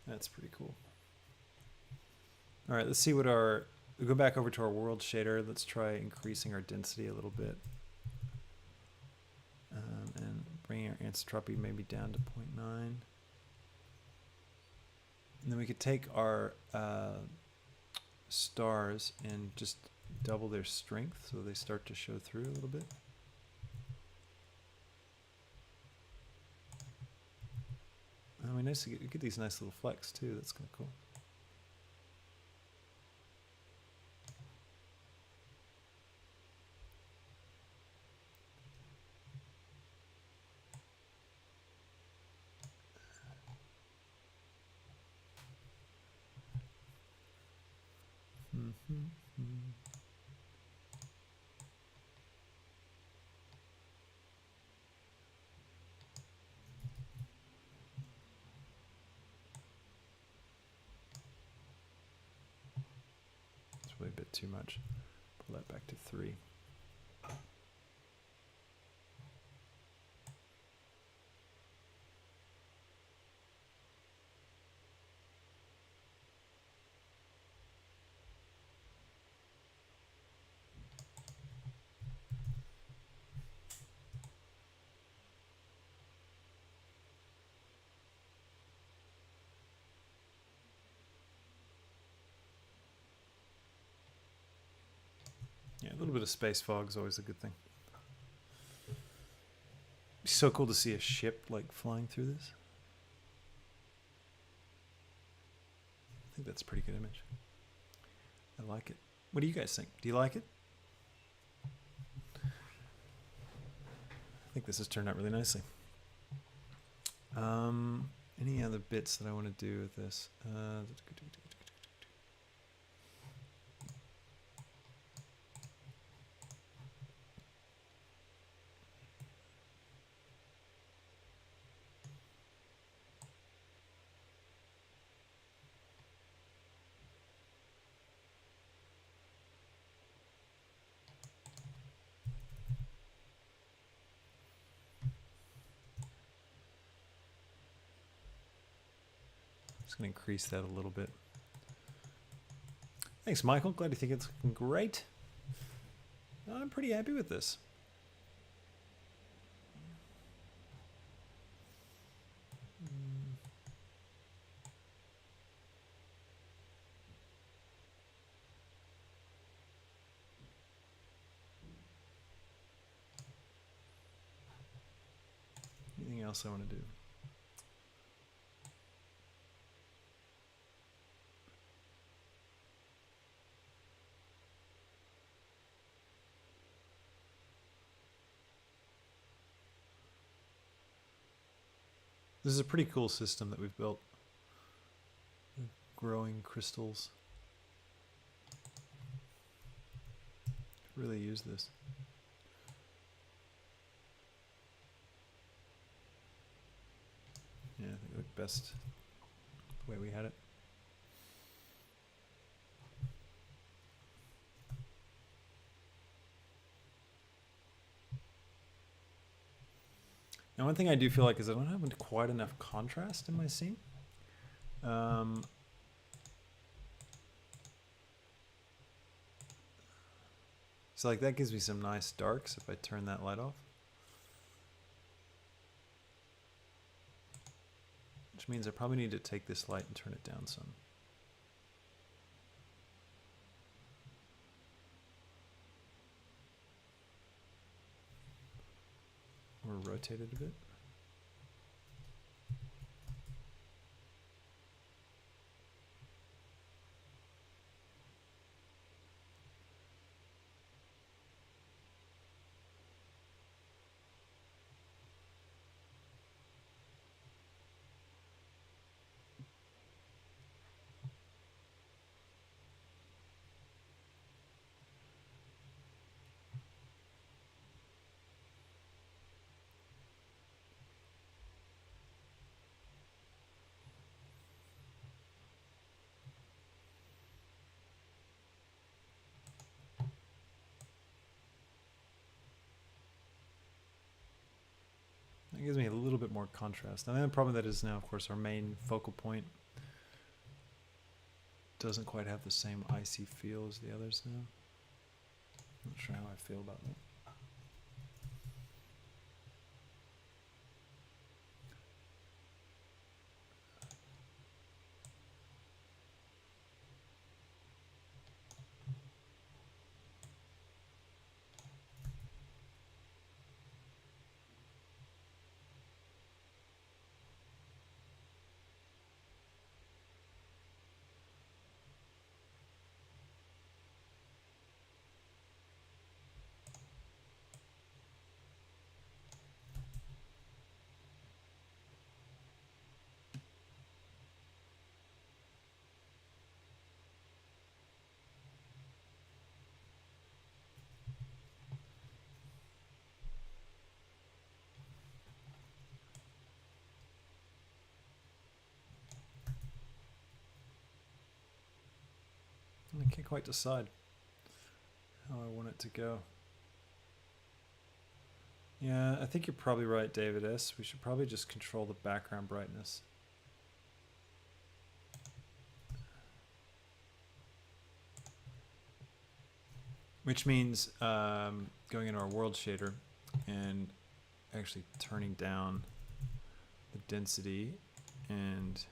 That's pretty cool. All right, let's see what we'll go back over to our world shader. Let's try increasing our density a little bit. And bringing our anisotropy maybe down to 0.9. And then we could take our stars and just double their strength so they start to show through a little bit. I mean, nice to get these nice little flecks too. That's kind of cool. A bit too much. Pull that back to 3. Yeah, a little bit of space fog is always a good thing. It's so cool to see a ship like flying through this. I think that's a pretty good image. I like it. What do you guys think? Do you like it? I think this has turned out really nicely. Any other bits that I want to do with this? Just going to increase that a little bit. Thanks, Michael. Glad you think it's looking great. I'm pretty happy with this. else I want to do. This is a pretty cool system that we've built. Growing crystals. Really use this. Yeah, I think it looked best the way we had it. Now, one thing I do feel like is I don't have quite enough contrast in my scene. So like that gives me some nice darks if I turn that light off. Which means I probably need to take this light and turn it down some. Or rotate it a bit. That gives me a little bit more contrast. And the problem that is now, of course, our main focal point doesn't quite have the same icy feel as the others now. Not sure how I feel about that. I can't quite decide how I want it to go. Yeah, I think you're probably right, David S. We should probably just control the background brightness. Which means going into our world shader and actually turning down the density and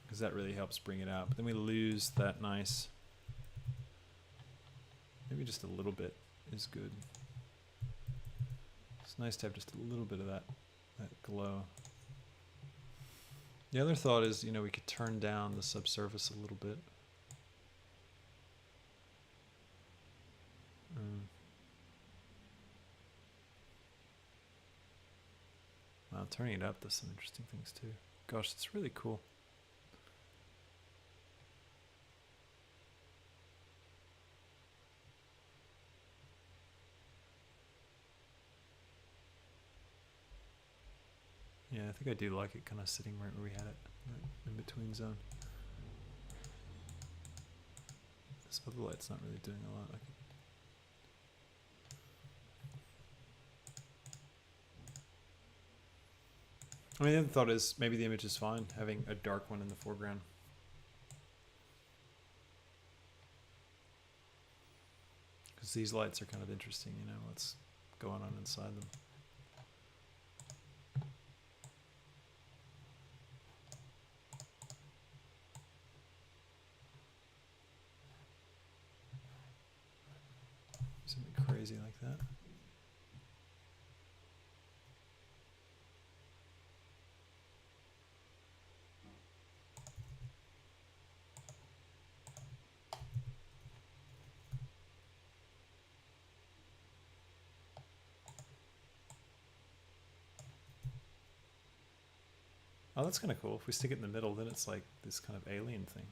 because that really helps bring it out. But then we lose that nice, maybe just a little bit is good. It's nice to have just a little bit of that glow. The other thought is, you know, we could turn down the subsurface a little bit. Wow, turning it up does some interesting things too. Gosh, it's really cool. Yeah, I think I do like it kind of sitting right where we had it, right in between zone. This other light's not really doing a lot. I mean, the other thought is maybe the image is fine having a dark one in the foreground. Because these lights are kind of interesting, you know, what's going on inside them. Something crazy like that. Oh, that's kind of cool. If we stick it in the middle, then it's like this kind of alien thing.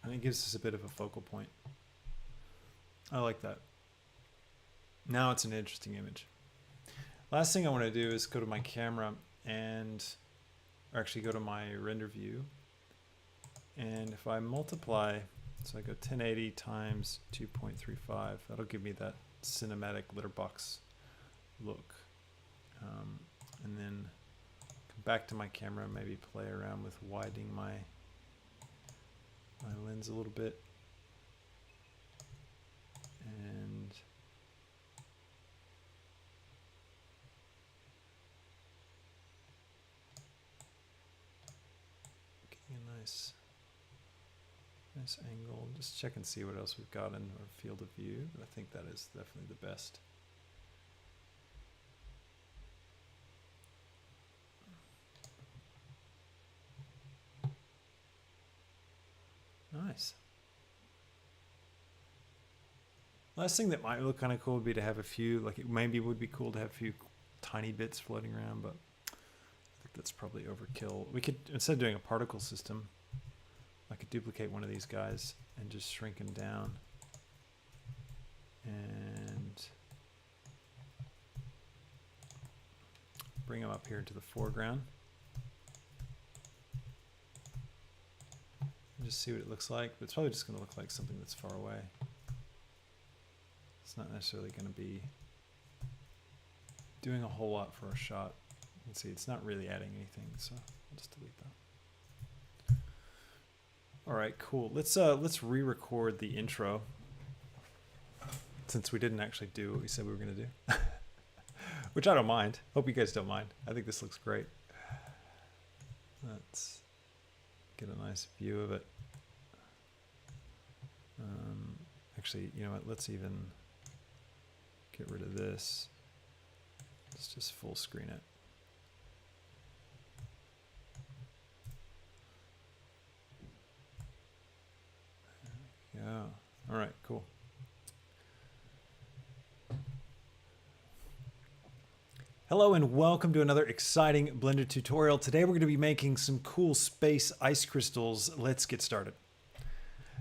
And it gives us a bit of a focal point. I like that. Now it's an interesting image. Last thing I want to do is go to my camera and, or actually go to my render view. And if I multiply, so I go 1080 times 2.35, that'll give me that cinematic letterbox look. And then come back to my camera, maybe play around with widening my lens a little bit. And getting a nice angle. Just check and see what else we've got in our field of view. But I think that is definitely the best. Nice. Last thing that might look kind of cool would be to have a few, like it maybe would be cool to have a few tiny bits floating around, but I think that's probably overkill. We could, instead of doing a particle system, I could duplicate one of these guys and just shrink him down. And bring him up here into the foreground. And just see what it looks like, but it's probably just going to look like something that's far away. It's not necessarily going to be doing a whole lot for a shot. You can see it's not really adding anything, so I'll just delete that. All right, cool. Let's re-record the intro since we didn't actually do what we said we were going to do, which I don't mind. Hope you guys don't mind. I think this looks great. Let's get a nice view of it. Actually, you know what? Let's even get rid of this. Let's just full screen it. Yeah. All right, cool. Hello and welcome to another exciting Blender tutorial. Today we're going to be making some cool space ice crystals. Let's get started.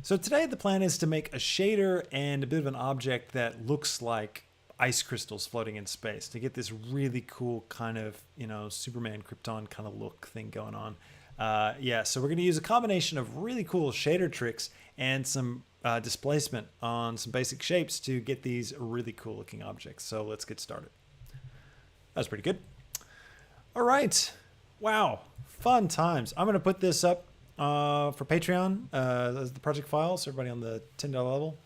So today the plan is to make a shader and a bit of an object that looks like ice crystals floating in space to get this really cool kind of, you know, Superman Krypton kind of look thing going on. Yeah, so we're going to use a combination of really cool shader tricks and some displacement on some basic shapes to get these really cool looking objects. So let's get started. That's pretty good. All right. Wow. Fun times. I'm going to put this up for Patreon as the project file, so everybody on the $10 level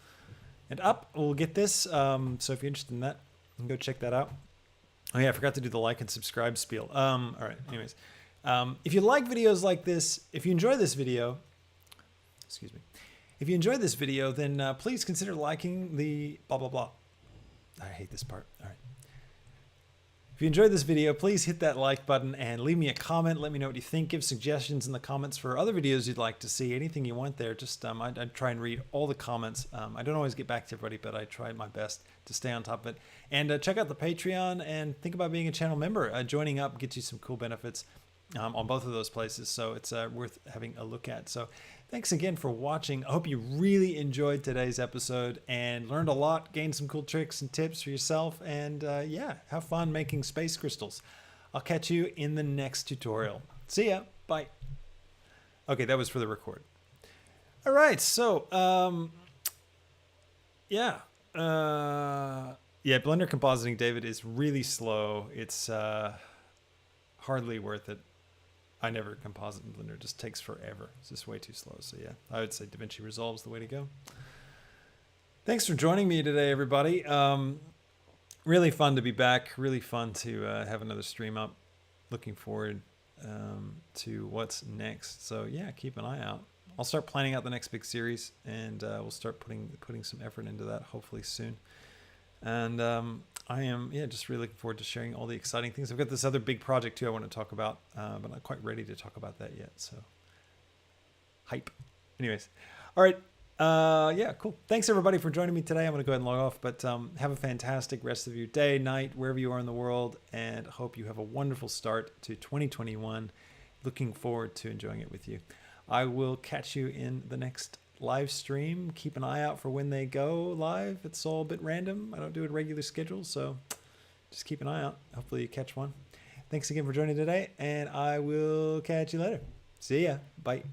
and up will get this. So if you're interested in that, you can go check that out. Oh yeah, I forgot to do the like and subscribe spiel. All right, anyways. If you like videos like this, if you enjoy this video, excuse me, if you enjoyed this video, then please consider liking the blah, blah, blah. I hate this part. All right. If you enjoyed this video, please hit that like button and leave me a comment. Let me know what you think. Give suggestions in the comments for other videos you'd like to see. Anything you want there. Just I try and read all the comments. I don't always get back to everybody, but I try my best to stay on top of it. And check out the Patreon and think about being a channel member. Joining up gets you some cool benefits on both of those places. So it's worth having a look at. So thanks again for watching. I hope you really enjoyed today's episode and learned a lot, gained some cool tricks and tips for yourself. And yeah, have fun making space crystals. I'll catch you in the next tutorial. See ya. Bye. Okay, that was for the record. All right. So, yeah. Yeah, Blender compositing, David, is really slow. It's hardly worth it. I never composite in Blender. It just takes forever. It's just way too slow. So yeah, I would say DaVinci Resolve is the way to go. Thanks for joining me today, everybody. Really fun to be back. Really fun to have another stream up. Looking forward to what's next. So yeah, keep an eye out. I'll start planning out the next big series, and we'll start putting some effort into that hopefully soon. And I am, yeah, just really looking forward to sharing all the exciting things. I've got this other big project too I want to talk about, but I'm not quite ready to talk about that yet. So, hype. Anyways, All right. Yeah, cool. Thanks everybody for joining me today. I'm going to go ahead and log off, but have a fantastic rest of your day, night, wherever you are in the world, and hope you have a wonderful start to 2021. Looking forward to enjoying it with you. I will catch you in the next live stream. Keep an eye out for when they go live. It's all a bit random. I don't do a regular schedule, so just keep an eye out. Hopefully you catch one. Thanks again for joining today, and I will catch you later. See ya. Bye.